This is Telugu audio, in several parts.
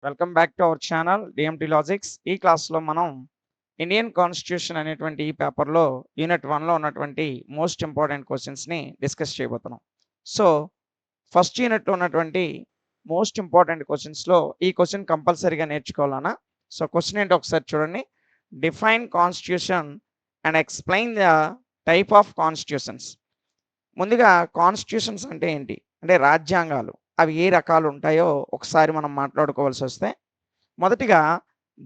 Welcome back to our channel DMT logics. ఈ క్లాస్లో మనం ఇండియన్ కాన్స్టిట్యూషన్ అనేటువంటి ఈ పేపర్లో యూనిట్ 1లో ఉన్నటువంటి మోస్ట్ ఇంపార్టెంట్ క్వశ్చన్స్ని డిస్కస్ చేయబోతున్నాం. సో ఫస్ట్ యూనిట్లో ఉన్నటువంటి మోస్ట్ ఇంపార్టెంట్ క్వశ్చన్స్లో ఈ క్వశ్చన్ కంపల్సరీగా నేర్చుకోవాలన్నా. సో క్వశ్చన్ ఏంటో ఒకసారి చూడండి. Define constitution and explain the type of constitutions. ముందుగా కాన్స్టిట్యూషన్స్ అంటే ఏంటి అంటే రాజ్యాంగాలు, అవి ఏ రకాలు ఉంటాయో ఒకసారి మనం మాట్లాడుకోవాల్సి వస్తే, మొదటిగా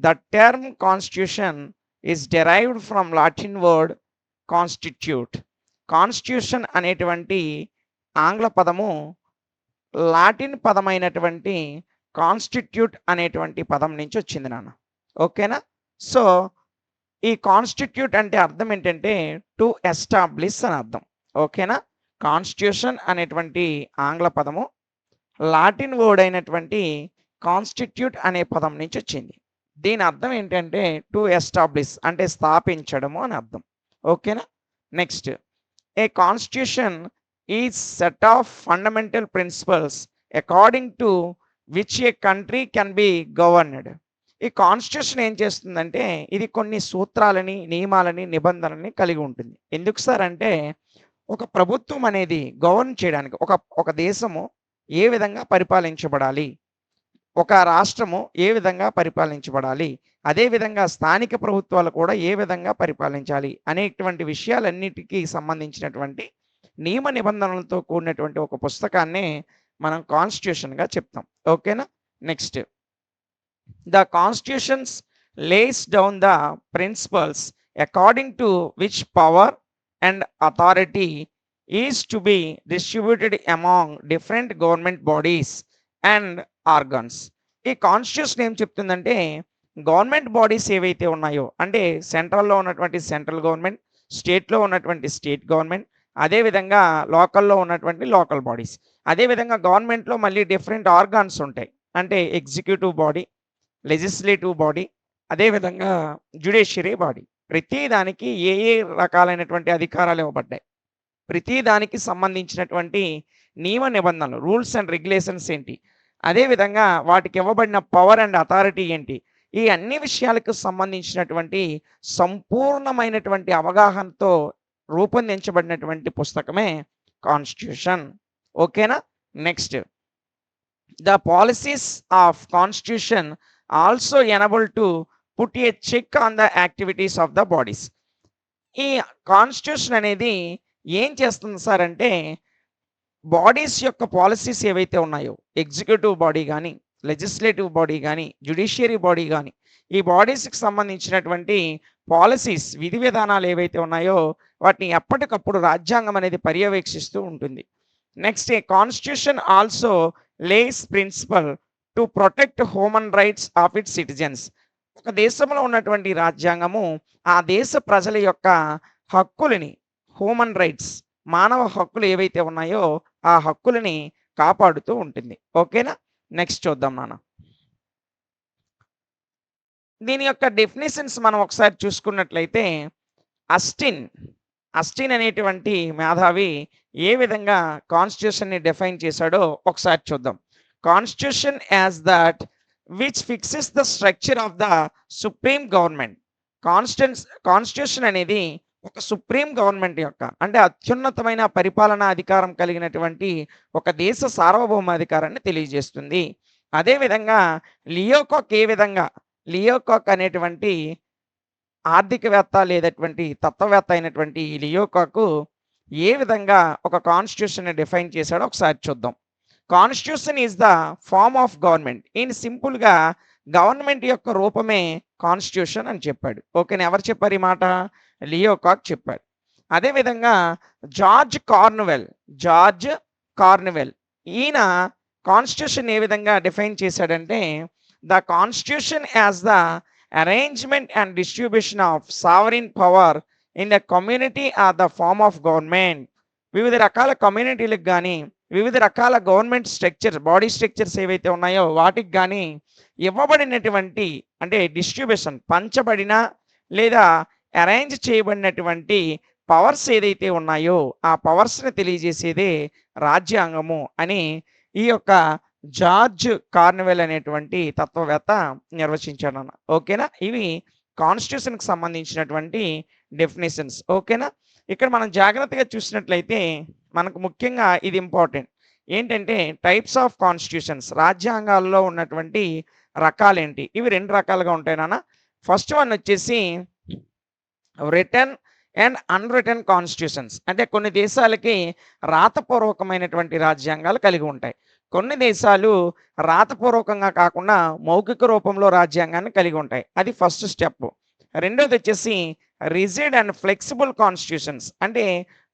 the term constitution is derived from Latin word constitute. Constitution అనేటువంటి ఆంగ్ల పదము లాటిన్ పదమైనటువంటి కాన్స్టిట్యూట్ అనేటువంటి పదం నుంచి వచ్చింది నాన్న. ఓకేనా? సో ఈ కాన్స్టిట్యూట్ అంటే అర్థం ఏంటంటే టు ఎస్టాబ్లిష్ అని అర్థం. ఓకేనా? కాన్స్టిట్యూషన్ అనేటువంటి ఆంగ్ల పదము లాటిన్ వర్డ్ అయినటువంటి కాన్స్టిట్యూట్ అనే పదం నుంచి వచ్చింది. దీని అర్థం ఏంటంటే టు ఎస్టాబ్లిష్ అంటే స్థాపించడము అని అర్థం. ఓకేనా? Next, a constitution is set of fundamental principles according to which a country can be governed. ఈ కాన్స్టిట్యూషన్ ఏం చేస్తుందంటే ఇది కొన్ని సూత్రాలని, నియమాలని, నిబంధనలని కలిగి ఉంటుంది. ఎందుకు సార్ అంటే ఒక ప్రభుత్వం అనేది గవర్న్ చేయడానికి ఒక దేశము ఏ విధంగా పరిపాలించబడాలి, ఒక రాష్ట్రము ఏ విధంగా పరిపాలించబడాలి, అదేవిధంగా స్థానిక ప్రభుత్వాలు కూడా ఏ విధంగా పరిపాలించాలి అనేటువంటి విషయాలన్నిటికీ సంబంధించినటువంటి నియమ నిబంధనలతో కూడినటువంటి ఒక పుస్తకాన్నే మనం కాన్స్టిట్యూషన్గా చెప్తాం. ఓకేనా? Next, the constitutions lays down the principles according to which power and authority is to be distributed among different government bodies and organs. ఈ కాన్స్టిట్యూషన్ ఏం చెప్తుందంటే గవర్నమెంట్ బాడీస్ ఏవైతే ఉన్నాయో అంటే సెంట్రల్లో ఉన్నటువంటి సెంట్రల్ గవర్నమెంట్, స్టేట్లో ఉన్నటువంటి స్టేట్ గవర్నమెంట్, అదేవిధంగా లోకల్లో ఉన్నటువంటి లోకల్ బాడీస్, అదేవిధంగా గవర్నమెంట్లో మళ్ళీ డిఫరెంట్ ఆర్గాన్స్ ఉంటాయి. అంటే ఎగ్జిక్యూటివ్ బాడీ, లెజిస్లేటివ్ బాడీ, అదేవిధంగా జ్యుడిషియరీ బాడీ. ప్రతి దానికి ఏ ఏ రకాలైనటువంటి అధికారాలు ఇవ్వబడ్డాయి, ప్రతి దానికి సంబంధించినటువంటి నియమ నిబంధనలు, రూల్స్ అండ్ రెగ్యులేషన్స్ ఏంటి, అదేవిధంగా వాటికి ఇవ్వబడిన పవర్ అండ్ అథారిటీ ఏంటి, ఈ అన్ని విషయాలకు సంబంధించినటువంటి సంపూర్ణమైనటువంటి అవగాహనతో రూపొందించబడినటువంటి పుస్తకమే కాన్స్టిట్యూషన్. ఓకేనా? Next, the policies of constitution also enable to put a check on the activities of the bodies. ఈ కాన్స్టిట్యూషన్ అనేది ఏం చేస్తుంది సార్ అంటే బాడీస్ యొక్క పాలసీస్ ఏవైతే ఉన్నాయో, ఎగ్జిక్యూటివ్ బాడీ కానీ, లెజిస్లేటివ్ బాడీ కానీ, జ్యుడిషియరీ బాడీ కానీ, ఈ బాడీస్కి సంబంధించినటువంటి పాలసీస్, విధి విధానాలు ఏవైతే ఉన్నాయో వాటిని ఎప్పటికప్పుడు రాజ్యాంగం అనేది పర్యవేక్షిస్తూ ఉంటుంది. Next, a constitution also lays principle to protect human rights of its citizens. ఒక దేశంలో ఉన్నటువంటి రాజ్యాంగము ఆ దేశ ప్రజల యొక్క హక్కులని, హ్యూమన్ రైట్స్, మానవ హక్కులు ఏవైతే ఉన్నాయో ఆ హక్కులని కాపాడుతూ ఉంటుంది. ఓకేనా? నెక్స్ట్ చూద్దాం నాన్న. దీని యొక్క డెఫినేషన్స్ మనం ఒకసారి చూసుకున్నట్లయితే అస్టిన్ అనేటువంటి మేధావి ఏ విధంగా కాన్స్టిట్యూషన్ని డిఫైన్ చేశాడో ఒకసారి చూద్దాం. Constitution as that which fixes the structure of the supreme government. Constitution అనేది ఒక సుప్రీం గవర్నమెంట్ యొక్క అంటే అత్యున్నతమైన పరిపాలనా అధికారం కలిగినటువంటి ఒక దేశ సార్వభౌమాధికారాన్ని తెలియజేస్తుంది. అదేవిధంగా లియోకాక్ అనేటువంటి ఆర్థికవేత్త లేదటువంటి తత్వవేత్త అయినటువంటి లియోకాకు ఏ విధంగా ఒక కాన్స్టిట్యూషన్ని డిఫైన్ చేశాడో ఒకసారి చూద్దాం. Constitution is the form of government. ఈయన సింపుల్గా గవర్నమెంట్ యొక్క రూపమే కాన్స్టిట్యూషన్ అని చెప్పాడు. ఓకేనా? ఎవరు చెప్పారు ఈ మాట? లియోకాక్ చెప్పాడు. అదేవిధంగా జార్జ్ కార్న్వెల్ ఈయన కాన్స్టిట్యూషన్ ఏ విధంగా డిఫైన్ చేశాడంటే the constitution as the arrangement and distribution of sovereign power in the community or the form of government. వివిధ రకాల కమ్యూనిటీలకు కానీ, వివిధ రకాల గవర్నమెంట్ స్ట్రక్చర్, బాడీ స్ట్రక్చర్స్ ఏవైతే ఉన్నాయో వాటికి కానీ ఇవ్వబడినటువంటి అంటే డిస్ట్రిబ్యూషన్, పంచబడిన లేదా అరేంజ్ చేయబడినటువంటి పవర్స్ ఏదైతే ఉన్నాయో ఆ పవర్స్ని తెలియజేసేదే రాజ్యాంగము అని ఈ యొక్క జార్జ్ కార్నవెల్ అనేటువంటి తత్వవేత్త నిర్వచించాడన్న. ఓకేనా? ఇవి కాన్స్టిట్యూషన్‌కి సంబంధించినటువంటి డెఫినిషన్స్. ఓకేనా? ఇక్కడ మనం జాగ్రత్తగా చూసినట్లయితే మనకు ముఖ్యంగా ఇది ఇంపార్టెంట్. ఏంటంటే టైప్స్ ఆఫ్ కాన్స్టిట్యూషన్స్, రాజ్యాంగాల్లో ఉన్నటువంటి రకాలేంటి? ఇవి 2 రకాలుగా ఉంటాయి నాన్న. ఫస్ట్ వన్ వచ్చేసి రిటన్ అండ్ అన్‌రిటన్ కాన్స్టిట్యూషన్స్. అంటే కొన్ని దేశాలకి రాతపూర్వకమైనటువంటి రాజ్యాంగాలు కలిగి ఉంటాయి. కొన్ని దేశాలు రాతపూర్వకంగా కాకుండా మౌఖిక రూపంలో రాజ్యాంగాన్ని కలిగి ఉంటాయి. అది ఫస్ట్ స్టెప్. రెండోది వచ్చేసి రిజిడ్ అండ్ ఫ్లెక్సిబుల్ కాన్స్టిట్యూషన్స్. అంటే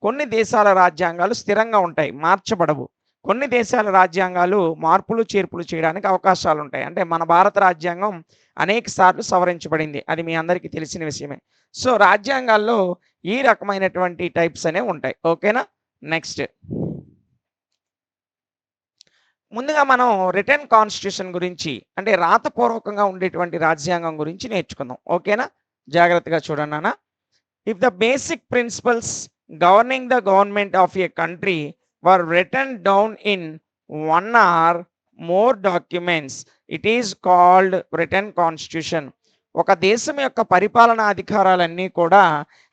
కొన్ని దేశాల రాజ్యాంగాలు స్థిరంగా ఉంటాయి, మార్చబడవు. కొన్ని దేశాల రాజ్యాంగాలు మార్పులు, చేర్పులు చేయడానికి అవకాశాలు ఉంటాయి. అంటే మన భారత రాజ్యాంగం అనేక సార్లు సవరించబడింది. అది మీ అందరికీ తెలిసిన విషయమే. సో రాజ్యాంగాల్లో ఈ రకమైనటువంటి టైప్స్ అనేవి ఉంటాయి. ఓకేనా? నెక్స్ట్ ముందుగా మనం రిటన్ కాన్స్టిట్యూషన్ గురించి, అంటే రాతపూర్వకంగా ఉండేటువంటి రాజ్యాంగం గురించి నేర్చుకుందాం. ఓకేనా? జాగ్రత్తగా చూడండి నాన్న. If the basic principles governing the government of a country were written down in one or more documents, it is called written constitution. ఒక దేశం యొక్క పరిపాలనా అధికారాలన్నీ కూడా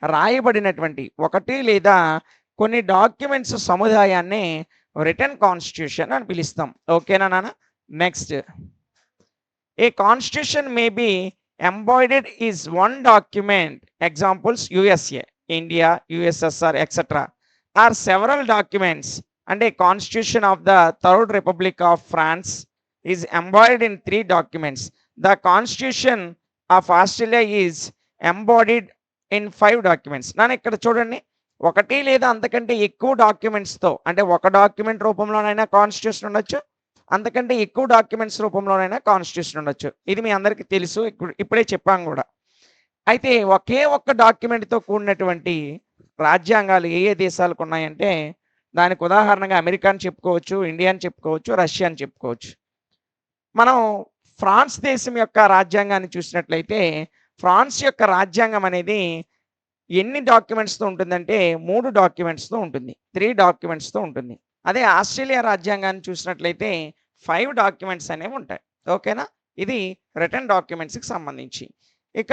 రాయబడినటువంటి ఒకటి లేదా కొన్ని డాక్యుమెంట్స్ సముదాయాన్ని రిటన్ కాన్స్టిట్యూషన్ అని పిలుస్తాం. ఓకేనా నాన్న? Next, a constitution may be embodied is one document. Examples USA, India, USSR etcetera are several documents, and a constitution of the Third Republic of France is embodied in 3 documents. The constitution of Australia is embodied in 5 documents. నాన్న ఇక్కడ చూడండి, ఒకటి లేదా అంతకంటే ఎక్కువ డాక్యుమెంట్స్తో, అంటే ఒక డాక్యుమెంట్ రూపంలోనైనా కాన్స్టిట్యూషన్ ఉండొచ్చు, అంతకంటే ఎక్కువ డాక్యుమెంట్స్ రూపంలోనైనా కాన్స్టిట్యూషన్ ఉండొచ్చు. ఇది మీ అందరికీ తెలుసు, ఇప్పుడే చెప్పాం కూడా. అయితే ఒకే ఒక్క డాక్యుమెంట్తో కూడినటువంటి రాజ్యాంగాలు ఏ ఏ దేశాలకు ఉన్నాయంటే దానికి ఉదాహరణగా అమెరికా అని చెప్పుకోవచ్చు, ఇండియా అని చెప్పుకోవచ్చు, రష్యా అని చెప్పుకోవచ్చు. మనం ఫ్రాన్స్ దేశం యొక్క రాజ్యాంగాన్ని చూసినట్లయితే ఫ్రాన్స్ యొక్క రాజ్యాంగం అనేది ఎన్ని డాక్యుమెంట్స్తో ఉంటుందంటే 3 డాక్యుమెంట్స్తో ఉంటుంది, 3 డాక్యుమెంట్స్తో ఉంటుంది. అదే ఆస్ట్రేలియా రాజ్యాంగాన్ని చూసినట్లయితే 5 డాక్యుమెంట్స్ అనేవి ఉంటాయి. ఓకేనా? ఇది రిటన్ డాక్యుమెంట్స్కి సంబంధించి. ఇక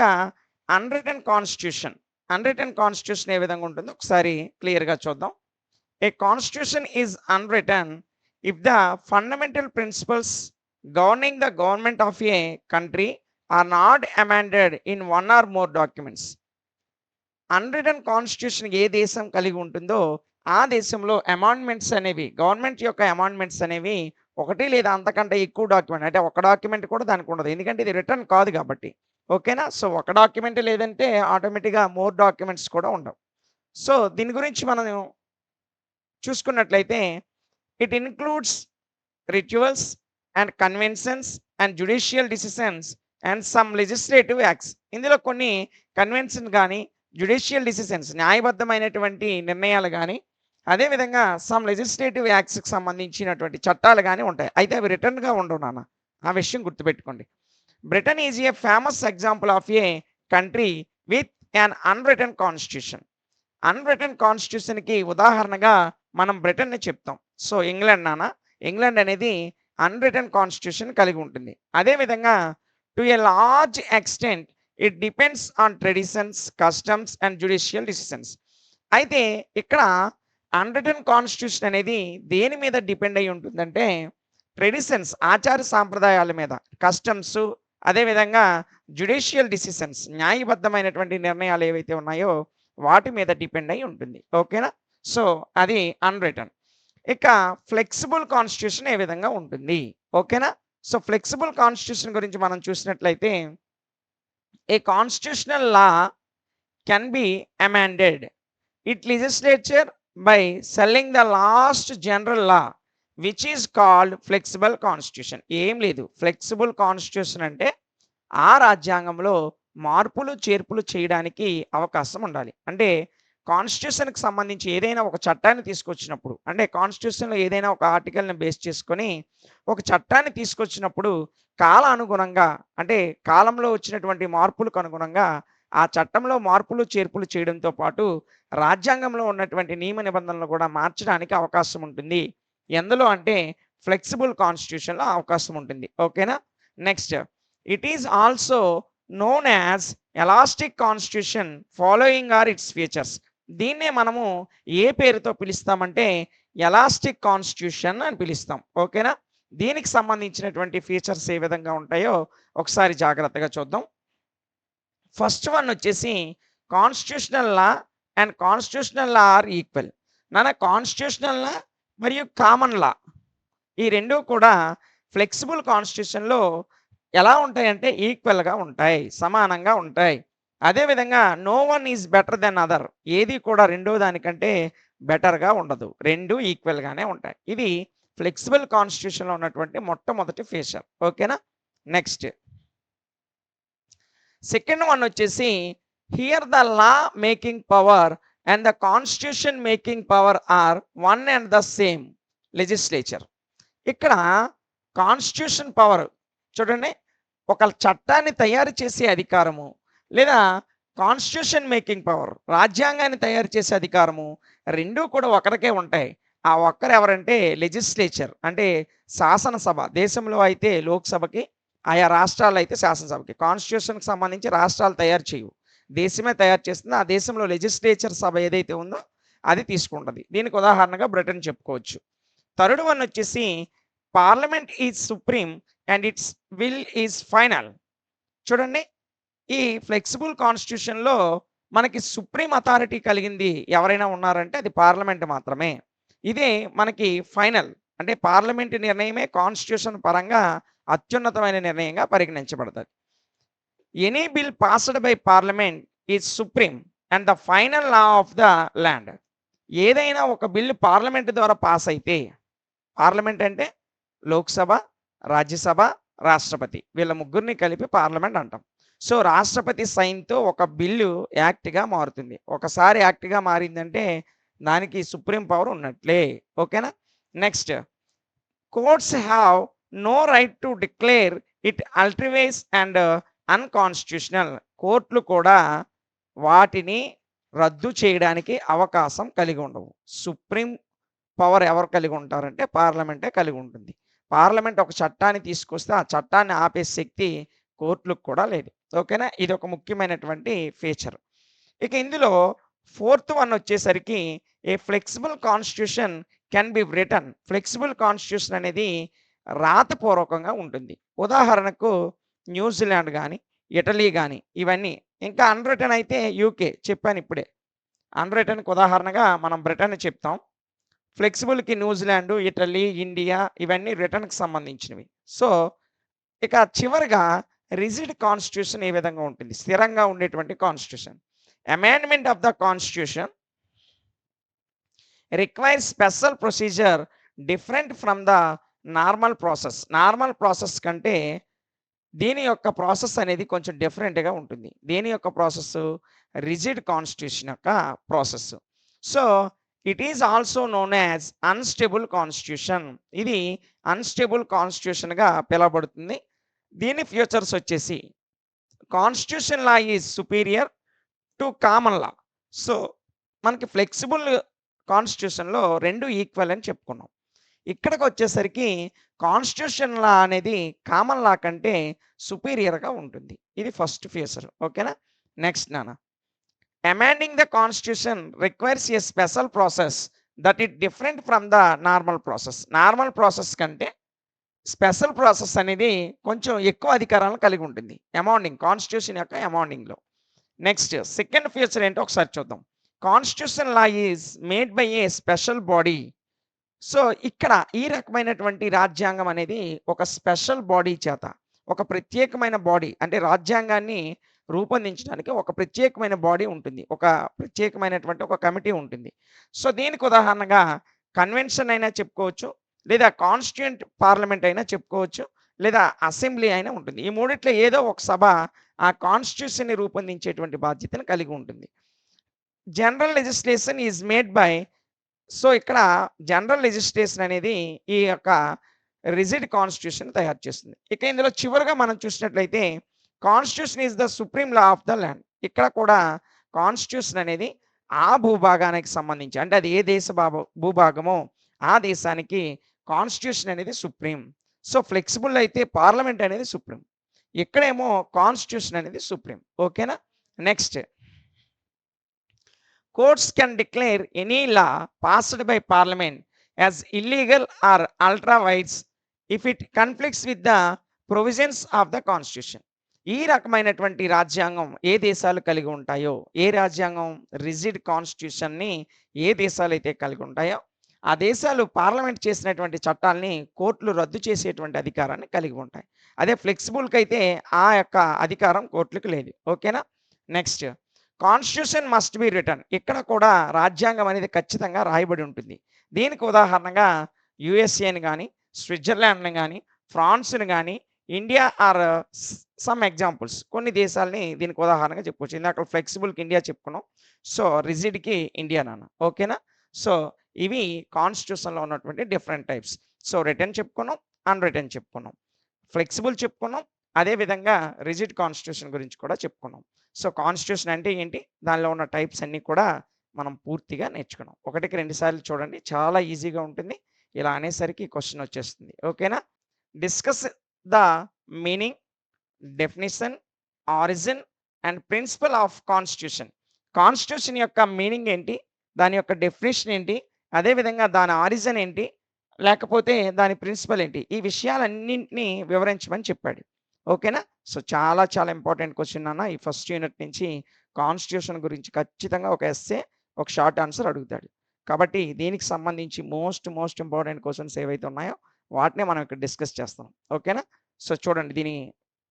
అన్రిటన్ కాన్స్టిట్యూషన్. అన్రిటన్ కాన్స్టిట్యూషన్ ఏ విధంగా ఉంటుందో ఒకసారి క్లియర్గా చూద్దాం. A constitution is unwritten if the fundamental principles governing the government of a country are not amended in one or more documents. Unwritten constitution ఏ దేశం కలిగి ఉంటుందో ఆ దేశంలో అమెండ్మెంట్స్ అనేవి, గవర్నమెంట్ యొక్క అమెండ్మెంట్స్ అనేవి ఒకటి లేదా అంతకంటే ఎక్కువ డాక్యుమెంట్, అంటే ఒక డాక్యుమెంట్ కూడా దానికి ఉండదు, ఎందుకంటే ఇది రిటర్న్ కాదు కాబట్టి. ఓకేనా? సో ఒక డాక్యుమెంట్ లేదంటే ఆటోమేటిక్గా మోర్ డాక్యుమెంట్స్ కూడా ఉండవు. సో దీని గురించి మనం చూసుకున్నట్లయితే it includes rituals and conventions and judicial decisions and some legislative acts. ఇందులో కొన్ని కన్వెన్షన్ కానీ, జ్యుడిషియల్ డిసిషన్స్ న్యాయబద్ధమైనటువంటి నిర్ణయాలు కానీ, అదేవిధంగా సమ్ లెజిస్లేటివ్ యాక్ట్స్కి సంబంధించినటువంటి చట్టాలు కానీ ఉంటాయి. అయితే అవి రిటర్న్గా ఉండవు నాన్న, ఆ విషయం గుర్తుపెట్టుకోండి. Britain is a famous example of a country with an unwritten constitution. అన్రిటన్ కాన్స్టిట్యూషన్కి ఉదాహరణగా మనం బ్రిటన్ని చెప్తాం. సో ఇంగ్లాండ్ నాన్న, ఇంగ్లాండ్ అనేది అన్రిటన్ కాన్స్టిట్యూషన్ కలిగి ఉంటుంది. అదేవిధంగా to a large extent it depends on traditions, customs and judicial decisions. అయితే ఇక్కడ అన్రిటన్ కాన్స్టిట్యూషన్ అనేది దేని మీద డిపెండ్ అయి ఉంటుందంటే ట్రెడిషన్స్, ఆచార సాంప్రదాయాల మీద, కస్టమ్స్, అదేవిధంగా జ్యుడిషియల్ డిసిషన్స్, న్యాయబద్ధమైనటువంటి నిర్ణయాలు ఏవైతే ఉన్నాయో వాటి మీద డిపెండ్ అయి ఉంటుంది. ఓకేనా? సో అది అన్రిటన్. ఇక ఫ్లెక్సిబుల్ కాన్స్టిట్యూషన్ ఏ విధంగా ఉంటుంది? ఓకేనా? సో ఫ్లెక్సిబుల్ కాన్స్టిట్యూషన్ గురించి మనం చూసినట్లయితే ఏ constitutional law can be amended it legislature by selling the last general law which is called flexible constitution. ఏం లేదు, ఫ్లెక్సిబుల్ కాన్స్టిట్యూషన్ అంటే ఆ రాజ్యాంగంలో మార్పులు చేర్పులు చేయడానికి అవకాశం ఉండాలి. అంటే కాన్స్టిట్యూషన్కి సంబంధించి ఏదైనా ఒక చట్టాన్ని తీసుకొచ్చినప్పుడు, అంటే కాన్స్టిట్యూషన్లో ఏదైనా ఒక ఆర్టికల్ని బేస్ చేసుకొని ఒక చట్టాన్ని తీసుకొచ్చినప్పుడు కాలానుగుణంగా, అంటే కాలంలో వచ్చినటువంటి మార్పులకు అనుగుణంగా ఆ చట్టంలో మార్పులు చేర్పులు చేయడంతో పాటు రాజ్యాంగంలో ఉన్నటువంటి నియమ నిబంధనలు కూడా మార్చడానికి అవకాశం ఉంటుంది. ఎందులో అంటే ఫ్లెక్సిబుల్ కాన్స్టిట్యూషన్లో అవకాశం ఉంటుంది. ఓకేనా. Next, it is also known as elastic constitution following or its features. దీన్నే మనము ఏ పేరుతో పిలుస్తామంటే ఎలాస్టిక్ కాన్స్టిట్యూషన్ అని పిలుస్తాం. ఓకేనా. దీనికి సంబంధించినటువంటి ఫీచర్స్ ఏ విధంగా ఉంటాయో ఒకసారి జాగ్రత్తగా చూద్దాం. ఫస్ట్ వన్ వచ్చేసి constitutional law and constitutional law are equal. Constitutional law మరియు కామన్ లా ఈ రెండు కూడా ఫ్లెక్సిబుల్ కాన్స్టిట్యూషన్లో ఎలా ఉంటాయంటే ఈక్వల్గా ఉంటాయి, సమానంగా ఉంటాయి. అదేవిధంగా no one is better than other, ఏది కూడా రెండో దానికంటే బెటర్గా ఉండదు, రెండు ఈక్వల్గానే ఉంటాయి. ఇది ఫ్లెక్సిబుల్ కాన్స్టిట్యూషన్లో ఉన్నటువంటి మొట్టమొదటి ఫీచర్. ఓకేనా. నెక్స్ట్, సెకండ్ వన్ వచ్చేసి here the law making power and the constitution making power are one and the same legislature. ఇక్కడ కాన్స్టిట్యూషన్ పవర్ చూడండి, ఒక చట్టాన్ని తయారు చేసే అధికారము లేదా కాన్స్టిట్యూషన్ మేకింగ్ పవర్ రాజ్యాంగాన్ని తయారు చేసే అధికారము రెండూ కూడా ఒకరికే ఉంటాయి. ఆ ఒక్కరు ఎవరంటే లెజిస్లేచర్, అంటే శాసనసభ. దేశంలో అయితే లోక్సభకి, ఆయా రాష్ట్రాల్లో అయితే శాసనసభకి. కాన్స్టిట్యూషన్కి సంబంధించి రాష్ట్రాలు తయారు చేయవు, దేశమే తయారు చేస్తుంది. ఆ దేశంలో లెజిస్లేచర్ సభ ఏదైతే ఉందో అది తీసుకుంటుంది. దీనికి ఉదాహరణగా బ్రిటన్ చెప్పుకోవచ్చు. థర్డ్ వన్ వచ్చేసి parliament is supreme and it's will is final. చూడండి, ఈ ఫ్లెక్సిబుల్ కాన్స్టిట్యూషన్లో మనకి సుప్రీం అథారిటీ కలిగింది ఎవరైనా ఉన్నారంటే అది పార్లమెంట్ మాత్రమే. ఇదే మనకి ఫైనల్, అంటే పార్లమెంట్ నిర్ణయమే కాన్స్టిట్యూషన్ పరంగా అత్యున్నతమైన నిర్ణయంగా పరిగణించబడుతుంది. Any bill passed by parliament is supreme and the final law of the land. ఏదైనా ఒక బిల్లు పార్లమెంట్ ద్వారా పాస్ అయితే, పార్లమెంట్ అంటే లోక్సభ, రాజ్యసభ, రాష్ట్రపతి, వీళ్ళ ముగ్గురిని కలిపి పార్లమెంట్ అంటాం. సో రాష్ట్రపతి సైన్తో ఒక బిల్లు యాక్ట్గా మారుతుంది. ఒకసారి యాక్ట్గా మారిందంటే దానికి సుప్రీం పవర్ ఉన్నట్లే. ఓకేనా. Next, courts have no right to declare it ultra vires and unconstitutional. కోర్టులు కూడా వాటిని రద్దు చేయడానికి అవకాశం కలిగి ఉండవు. సుప్రీం పవర్ ఎవరు కలిగి ఉంటారంటే పార్లమెంటే కలిగి ఉంటుంది. పార్లమెంట్ ఒక చట్టాన్ని తీసుకొస్తే ఆ చట్టాన్ని ఆపే శక్తి కోర్టులకు కూడా లేదు. ఓకేనా. ఇది ఒక ముఖ్యమైనటువంటి ఫీచర్. ఇక ఇందులో ఫోర్త్ వన్ వచ్చేసరికి a flexible constitution can be written. Flexible constitution అనేది రాతపూర్వకంగా ఉంటుంది. ఉదాహరణకు న్యూజిలాండ్ కానీ, ఇటలీ కానీ, ఇవన్నీ. ఇంకా అన్రిటన్ అయితే యూకే చెప్పాను ఇప్పుడే. అన్రిటన్కి ఉదాహరణగా మనం బ్రిటన్ చెప్తాం. ఫ్లెక్సిబుల్కి న్యూజిలాండ్, ఇటలీ, ఇండియా ఇవన్నీ రిటర్న్కి సంబంధించినవి. సో ఇక చివరిగా రిజిడ్ కాన్స్టిట్యూషన్ ఏ విధంగా ఉంటుంది, స్థిరంగా ఉండేటువంటి constitution. Amendment of the constitution requires special procedure different from the normal process. Normal process కంటే దీని యొక్క ప్రాసెస్ అనేది కొంచెం డిఫరెంట్గా ఉంటుంది. దీని యొక్క ప్రాసెస్ రిజిడ్ కాన్స్టిట్యూషన్ యొక్క process. So it is also known as unstable constitution. ఇది అన్స్టేబుల్ కాన్స్టిట్యూషన్గా పిలువబడుతుంది. దీని ఫ్యూచర్స్ వచ్చేసి constitution law is superior to common law. So మనకి ఫ్లెక్సిబుల్ కాన్స్టిట్యూషన్లో రెండు ఈక్వల్ అని చెప్పుకున్నాం. ఇక్కడికి వచ్చేసరికి కాన్స్టిట్యూషన్ లా అనేది కామన్ లా కంటే సుపీరియర్గా ఉంటుంది. ఇది ఫస్ట్ ఫీచర్. ఓకేనా. నెక్స్ట్ నాన్న, amending the constitution requires a special process that it different from the normal process. Normal process కంటే స్పెషల్ ప్రాసెస్ అనేది కొంచెం ఎక్కువ అధికారాలను కలిగి ఉంటుంది అమౌండింగ్, కాన్స్టిట్యూషన్ యొక్క అమౌండింగ్లో. నెక్స్ట్ సెకండ్ ఫీచర్ ఏంటో ఒకసారి చూద్దాం. Constitution law is made by A special body. So ఇక్కడ ఈ రకమైనటువంటి రాజ్యాంగం అనేది ఒక స్పెషల్ బాడీ చేత, ఒక ప్రత్యేకమైన బాడీ, అంటే రాజ్యాంగాన్ని రూపొందించడానికి ఒక ప్రత్యేకమైన బాడీ ఉంటుంది, ఒక ప్రత్యేకమైనటువంటి ఒక కమిటీ ఉంటుంది. సో దీనికి ఉదాహరణగా కన్వెన్షన్ అయినా చెప్పుకోవచ్చు, లేదా కాన్స్టిట్యూంట్ పార్లమెంట్ అయినా చెప్పుకోవచ్చు, లేదా అసెంబ్లీ అయినా ఉంటుంది. ఈ మూడిట్లో ఏదో ఒక సభ ఆ కాన్స్టిట్యూషన్ని రూపొందించేటువంటి బాధ్యతను కలిగి ఉంటుంది. General legislation is made by. So ఇక్కడ జనరల్ లెజిస్లేషన్ అనేది ఈ యొక్క రిజిడ్ కాన్స్టిట్యూషన్ తయారు చేస్తుంది. ఇక ఇందులో చివరిగా మనం చూసినట్లయితే constitution is the supreme law of the land. ఇక్కడ కూడా కాన్స్టిట్యూషన్ అనేది ఆ భూభాగానికి సంబంధించి, అంటే అది ఏ దేశ భూభాగమో ఆ దేశానికి కాన్స్టిట్యూషన్ అనేది సుప్రీం. సో ఫ్లెక్సిబుల్ అయితే పార్లమెంట్ అనేది సుప్రీం. ఇక్కడేమో కాన్స్టిట్యూషన్ అనేది సుప్రీం. ఓకేనా? Next, courts can declare any law passed by parliament as illegal or ultra vires if it conflicts with the provisions of the constitution. ఈ రకమైనటువంటి రాజ్యాంగం ఏ దేశాలు కలిగి ఉంటాయో, ఏ రాజ్యాంగం రిజిడ్ కాన్స్టిట్యూషన్ని ఏ దేశాలు అయితే కలిగి ఉంటాయో ఆ దేశాలు పార్లమెంట్ చేసినటువంటి చట్టాలని కోర్టులు రద్దు చేసేటువంటి అధికారాన్ని కలిగి ఉంటాయి. అదే ఫ్లెక్సిబుల్కి అయితే ఆ యొక్క అధికారం కోర్టులకు లేదు. ఓకేనా? Next, constitution must be return. ఇక్కడ కూడా రాజ్యాంగం అనేది ఖచ్చితంగా రాయబడి ఉంటుంది. దీనికి ఉదాహరణగా యుఎస్ఏని కానీ, స్విట్జర్లాండ్ని కానీ, ఫ్రాన్స్ని కానీ, ఇండియా ఆర్ సమ్ ఎగ్జాంపుల్స్, కొన్ని దేశాలని దీనికి ఉదాహరణగా చెప్పుకోవచ్చు. ఇందాక ఫ్లెక్సిబుల్కి ఇండియా చెప్పుకున్నాం, సో రిజిడ్కి ఇండియా నాన్న. ఓకేనా? సో ఇవి కాన్స్టిట్యూషన్లో ఉన్నటువంటి డిఫరెంట్ టైప్స్. సో రిటర్న్ చెప్పుకున్నాం, అన్ రిటర్న్ చెప్పుకున్నాం, ఫ్లెక్సిబుల్ చెప్పుకున్నాం, అదేవిధంగా రిజిడ్ కాన్స్టిట్యూషన్ గురించి కూడా చెప్పుకున్నాం. సో కాన్స్టిట్యూషన్ అంటే ఏంటి, దానిలో ఉన్న టైప్స్ అన్నీ కూడా మనం పూర్తిగా నేర్చుకున్నాం. ఒకటికి 2 సార్లు చూడండి, చాలా ఈజీగా ఉంటుంది. ఇలా అనేసరికి క్వశ్చన్ వచ్చేస్తుంది. ఓకేనా? Discuss the meaning, definition, origin and principle of constitution. Constitution యొక్క మీనింగ్ ఏంటి, దాని యొక్క డెఫినేషన్ ఏంటి, అదేవిధంగా దాని ఆరిజిన్ ఏంటి, లేకపోతే దాని ప్రిన్సిపల్ ఏంటి, ఈ విషయాలన్నింటినీ వివరించమని చెప్పాడు. ఓకేనా? సో చాలా చాలా ఇంపార్టెంట్ క్వశ్చన్ అన్న. ఈ ఫస్ట్ యూనిట్ నుంచి కాన్స్టిట్యూషన్ గురించి ఖచ్చితంగా ఒక ఎస్సే, ఒక షార్ట్ ఆన్సర్ అడుగుతాడు. కాబట్టి దీనికి సంబంధించి మోస్ట్ ఇంపార్టెంట్ క్వశ్చన్స్ ఏవైతే ఉన్నాయో వాటినే మనం ఇక్కడ డిస్కస్ చేస్తాం. ఓకేనా? సో చూడండి దీని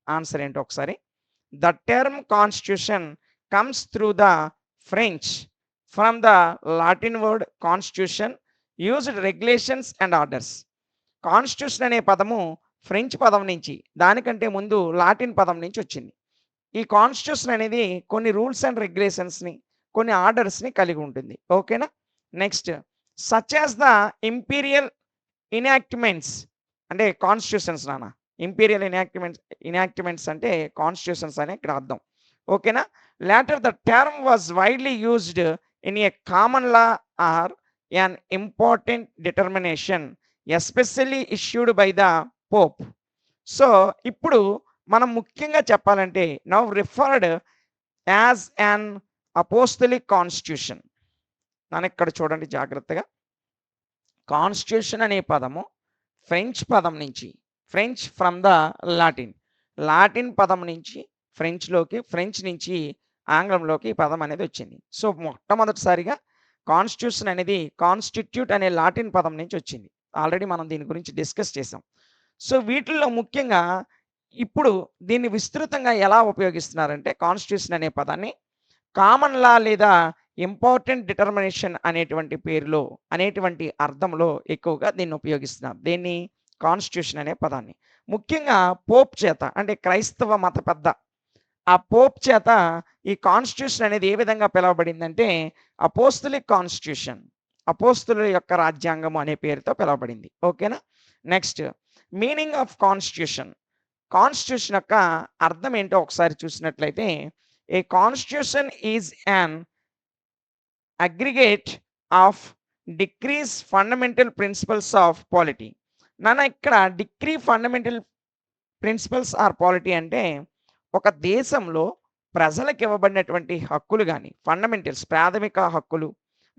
ఆన్సర్ ఏంటో ఒకసారి. The term constitution comes through the French from the Latin word constitution used regulations and orders. Constitution అనే పదము ఫ్రెంచ్ పదం నుంచి, దానికంటే ముందు లాటిన్ పదం నుంచి వచ్చింది. ఈ కాన్స్టిట్యూషన్ అనేది కొన్ని రూల్స్ అండ్ రెగ్యులేషన్స్ని, కొన్ని ఆర్డర్స్ని కలిగి ఉంటుంది. ఓకేనా? Next, such as the imperial enactments, అంటే కాన్స్టిట్యూషన్స్ నాన్న. ఇంపీరియల్ ఇనాక్ట్మెంట్స్ అంటే కాన్స్టిట్యూషన్స్ అనే ఇక్కడ అర్థం. ఓకేనా? Later the term was widely used in a common law or an important determination especially issued by the pope. So ఇప్పుడు మనం ముఖ్యంగా చెప్పాలంటే now referred as an apostolic constitution. నన్ను ఇక్కడ చూడండి జాగ్రత్తగా. కాన్స్టిట్యూషన్ అనే పదము ఫ్రెంచ్ పదం నుంచి, ఫ్రెంచ్ ఫ్రమ్ ద లాటిన్ పదం నుంచి ఫ్రెంచ్లోకి, ఫ్రెంచ్ నుంచి ఆంగ్లంలోకి ఈ పదం అనేది వచ్చింది. సో మొట్టమొదటిసారిగా కాన్స్టిట్యూషన్ అనేది కాన్స్టిట్యూట్ అనే లాటిన్ పదం నుంచి వచ్చింది. ఆల్రెడీ మనం దీని గురించి డిస్కస్ చేసాం. సో వీటిల్లో ముఖ్యంగా ఇప్పుడు దీన్ని విస్తృతంగా ఎలా ఉపయోగిస్తున్నారంటే కాన్స్టిట్యూషన్ అనే పదాన్ని కామన్ లా లేదా ఇంపార్టెంట్ డిటర్మినేషన్ అనేటువంటి పేరులో, అనేటువంటి అర్థంలో ఎక్కువగా దీన్ని ఉపయోగిస్తున్నారు. దీన్ని కాన్స్టిట్యూషన్ అనే పదాన్ని ముఖ్యంగా పోప్ చేత, అంటే క్రైస్తవ మత పెద్ద ఆ పోప్ చేత ఈ కాన్స్టిట్యూషన్ అనేది ఏ విధంగా పిలువబడిందంటే అపోస్తలిక్ కాన్స్టిట్యూషన్, అపోస్తుల యొక్క రాజ్యాంగం అనే పేరుతో పిలువబడింది. ఓకేనా? Next, meaning of constitution. Constitution యొక్క అర్థం ఏంటో ఒకసారి చూసినట్లయితే, a constitution is an aggregate of decrees fundamental principles of polity. నాన్న ఇక్కడ decree fundamental principles or polity అంటే ఒక దేశంలో ప్రజలకు ఇవ్వబడినటువంటి హక్కులు కానీ, ఫండమెంటల్స్ ప్రాథమిక హక్కులు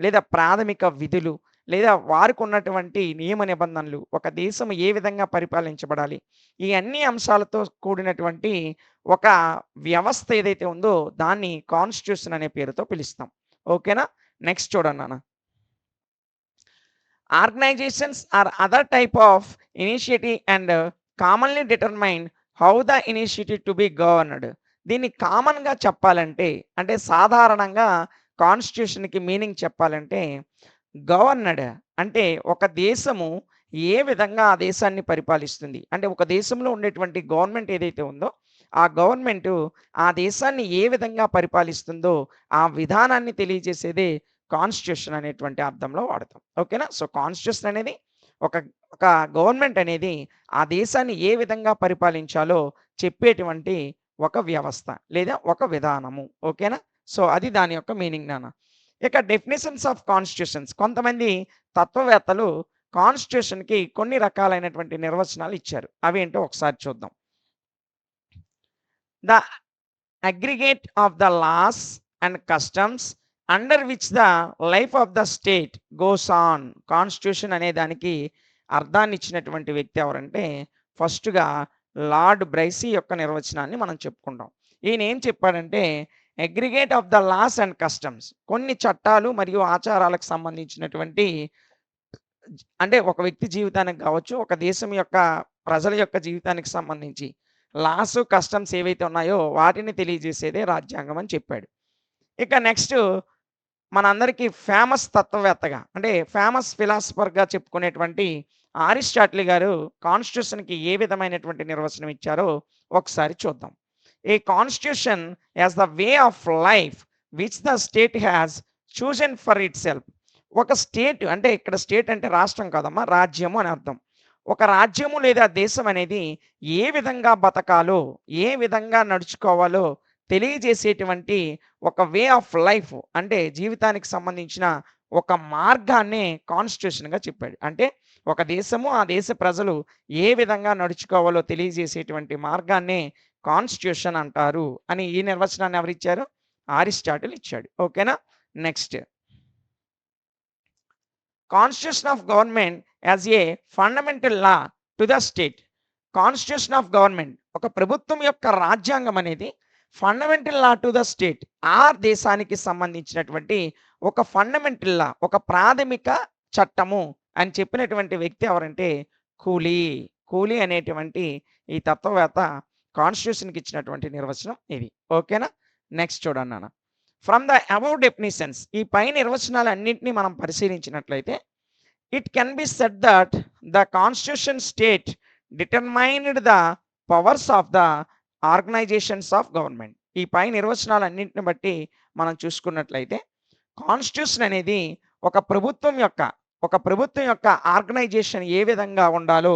లేదా ప్రాథమిక విధులు లేదా వారికి ఉన్నటువంటి నియమ నిబంధనలు, ఒక దేశం ఏ విధంగా పరిపాలించబడాలి, ఈ అన్ని అంశాలతో కూడినటువంటి ఒక వ్యవస్థ ఏదైతే ఉందో దాన్ని కాన్స్టిట్యూషన్ అనే పేరుతో పిలుస్తాం. ఓకేనా? నెక్స్ట్ చూడండి నాన్న. Organisations are other type of initiative and commonly determine how the initiative to be governed. దీన్ని కామన్గా చెప్పాలంటే, అంటే సాధారణంగా కాన్స్టిట్యూషన్కి మీనింగ్ చెప్పాలంటే, గవర్నర్డ్ అంటే ఒక దేశము ఏ విధంగా ఆ దేశాన్ని పరిపాలిస్తుంది, అంటే ఒక దేశంలో ఉండేటువంటి గవర్నమెంట్ ఏదైతే ఉందో ఆ గవర్నమెంట్ ఆ దేశాన్ని ఏ విధంగా పరిపాలిస్తుందో ఆ విధానాన్ని తెలియజేసేదే కాన్స్టిట్యూషన్ అనేటువంటి అర్థంలో వాడతాం. ఓకేనా? సో కాన్స్టిట్యూషన్ అనేది ఒక ఒక గవర్నమెంట్ అనేది ఆ దేశాన్ని ఏ విధంగా పరిపాలించాలో చెప్పేటువంటి ఒక వ్యవస్థ లేదా ఒక విధానము. ఓకేనా? సో అది దాని యొక్క మీనింగ్ నాన్న. ఇక డెఫినేషన్స్ ఆఫ్ కాన్స్టిట్యూషన్స్. కొంతమంది తత్వవేత్తలు కాన్స్టిట్యూషన్‌కి కొన్ని రకాలైనటువంటి నిర్వచనాలు ఇచ్చారు. అవేంటో ఒకసారి చూద్దాం. The aggregate of the laws and customs under which the life of the state goes on. Constitution అనే దానికి అర్థాన్ని ఇచ్చినటువంటి వ్యక్తి ఎవరంటే ఫస్ట్‌గా లార్డ్ బ్రైసీ యొక్క నిర్వచనాన్ని మనం చెప్పుకుంటాం. ఈయన ఏం చెప్పాడంటే aggregate of the laws and customs, కొన్ని చట్టాలు మరియు ఆచారాలకు సంబంధించినటువంటి అంటే ఒక వ్యక్తి జీవితానికి కావచ్చు, ఒక దేశం యొక్క ప్రజల యొక్క జీవితానికి సంబంధించి లాస్, కస్టమ్స్ ఏవైతే ఉన్నాయో వాటిని తెలియజేసేదే రాజ్యాంగం అని చెప్పాడు. ఇక నెక్స్ట్ మనందరికీ ఫేమస్ తత్వవేత్తగా అంటే ఫేమస్ ఫిలాసఫర్‌గా చెప్పుకునేటువంటి అరిస్టాటిల్ గారు కాన్స్టిట్యూషన్‌కి ఏ విధమైనటువంటి నిర్వచనం ఇచ్చారో ఒకసారి చూద్దాం. A constitution as the way of life which the state has chosen for itself. ఒక స్టేట్ అంటే ఇక్కడ స్టేట్ అంటే రాష్ట్రం కాదమ్మా, రాజ్యము అని అర్థం. ఒక రాజ్యము లేదా దేశం అనేది ఏ విధంగా బతకాలో, ఏ విధంగా నడుచుకోవాలో తెలియజేసేటువంటి ఒక వే ఆఫ్ లైఫ్ అంటే జీవితానికి సంబంధించిన ఒక మార్గాన్నే కాన్స్టిట్యూషన్‌గా చెప్పాడు. అంటే ఒక దేశము, ఆ దేశ ప్రజలు ఏ విధంగా నడుచుకోవాలో తెలియజేసేటువంటి మార్గాన్నే కాన్స్టిట్యూషన్ అంటారు అని ఈ నిర్వచనాన్ని ఎవరిచ్చారు? అరిస్టాటిల్ ఇచ్చాడు. ఓకేనా? Next constitution of government as a fundamental law to the state. Constitution of government ఒక ప్రభుత్వం యొక్క రాజ్యాంగం అనేది fundamental law to the state, ఆ దేశానికి సంబంధించినటువంటి ఒక ఫండమెంటల్ లా, ఒక ప్రాథమిక చట్టము అని చెప్పినటువంటి వ్యక్తి ఎవరంటే కూలీ. కూలీ అనేటువంటి ఈ తత్వవేత్త కాన్స్టిట్యూషన్కి ఇచ్చినటువంటి నిర్వచనం ఇది. ఓకేనా? నెక్స్ట్ చూడండి నాన్న. ఫ్రమ్ ద అబౌవ్ డెఫినిషన్స్, ఈ పై నిర్వచనాలన్నింటినీ మనం పరిశీలించినట్లయితే it can be said that the constitution state determined the powers of the organisations of government. ఈ పై నిర్వచనాలన్నింటిని బట్టి మనం చూసుకున్నట్లయితే కాన్స్టిట్యూషన్ అనేది ఒక ప్రభుత్వం యొక్క ఆర్గనైజేషన్ ఏ విధంగా ఉండాలో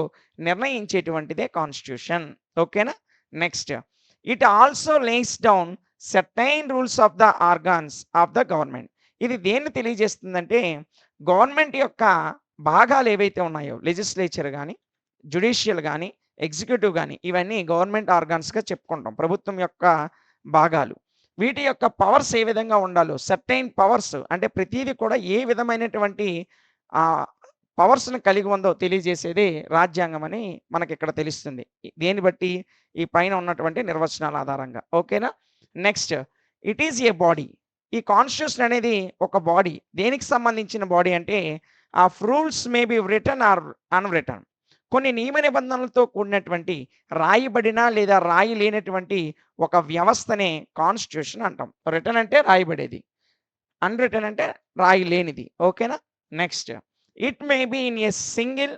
నిర్ణయించేటువంటిదే కాన్స్టిట్యూషన్. ఓకేనా? Next it also lays down certain rules of the organs of the government. ఇది దేన్ని తెలియజేస్తుందంటే గవర్నమెంట్ యొక్క భాగాలు ఏవైతే ఉన్నాయో, లెజిస్లేచర్ కానీ, జ్యుడిషియల్ కానీ, ఎగ్జిక్యూటివ్ కానీ, ఇవన్నీ గవర్నమెంట్ ఆర్గాన్స్గా చెప్పుకుంటాం. ప్రభుత్వం యొక్క భాగాలు, వీటి యొక్క పవర్స్ ఏ విధంగా ఉండాలో, సర్టైన్ పవర్స్ అంటే ప్రతిదీ కూడా ఏ విధమైనటువంటి పవర్స్ను కలిగి ఉందో తెలియజేసేది రాజ్యాంగం అని మనకి ఇక్కడ తెలుస్తుంది. దేన్ని బట్టి? ఈ పైన ఉన్నటువంటి నిర్వచనాల ఆధారంగా. ఓకేనా? Next it is a body. ఈ కాన్స్టిట్యూషన్ అనేది ఒక బాడీ. దేనికి సంబంధించిన బాడీ అంటే of rules may be written or unwritten. కొన్ని నియమ నిబంధనలతో కూడినటువంటి రాయబడిన లేదా రాయి లేనటువంటి ఒక వ్యవస్థనే కాన్స్టిట్యూషన్ అంటాం. రిటన్ అంటే రాయబడేది, అన్రిటన్ అంటే రాయి లేనిది. ఓకేనా? Next it may be in a single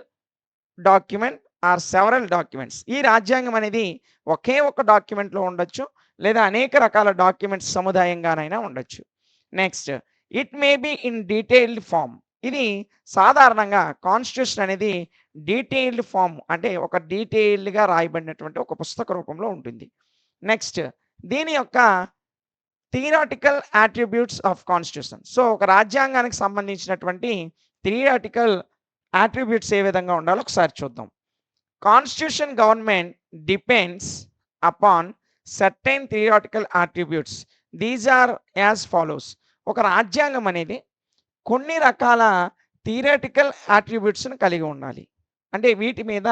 document are several documents. ఈ రాజ్యాంగం అనేది ఒకే ఒక డాక్యుమెంట్లో ఉండొచ్చు, లేదా అనేక రకాల డాక్యుమెంట్స్ సముదాయంగానైనా ఉండొచ్చు. Next it may be in detailed form. ఇది సాధారణంగా కాన్స్టిట్యూషన్ అనేది డీటెయిల్డ్ ఫామ్ అంటే ఒక డీటెయిల్డ్గా రాయబడినటువంటి ఒక పుస్తక రూపంలో ఉంటుంది. నెక్స్ట్ దీని యొక్క theoretical attributes of constitution. So ఒక రాజ్యాంగానికి సంబంధించినటువంటి థియరాటికల్ అట్రిబ్యూట్స్ ఏ విధంగా ఉండాలో ఒకసారి చూద్దాం. Constitution government depends upon certain theoretical attributes. These are as follows. ఒక రాజ్యాంగం అనేది కొన్ని రకాల థియరాటికల్ అట్రిబ్యూట్స్ని కలిగి ఉండాలి. అంటే వీటి మీద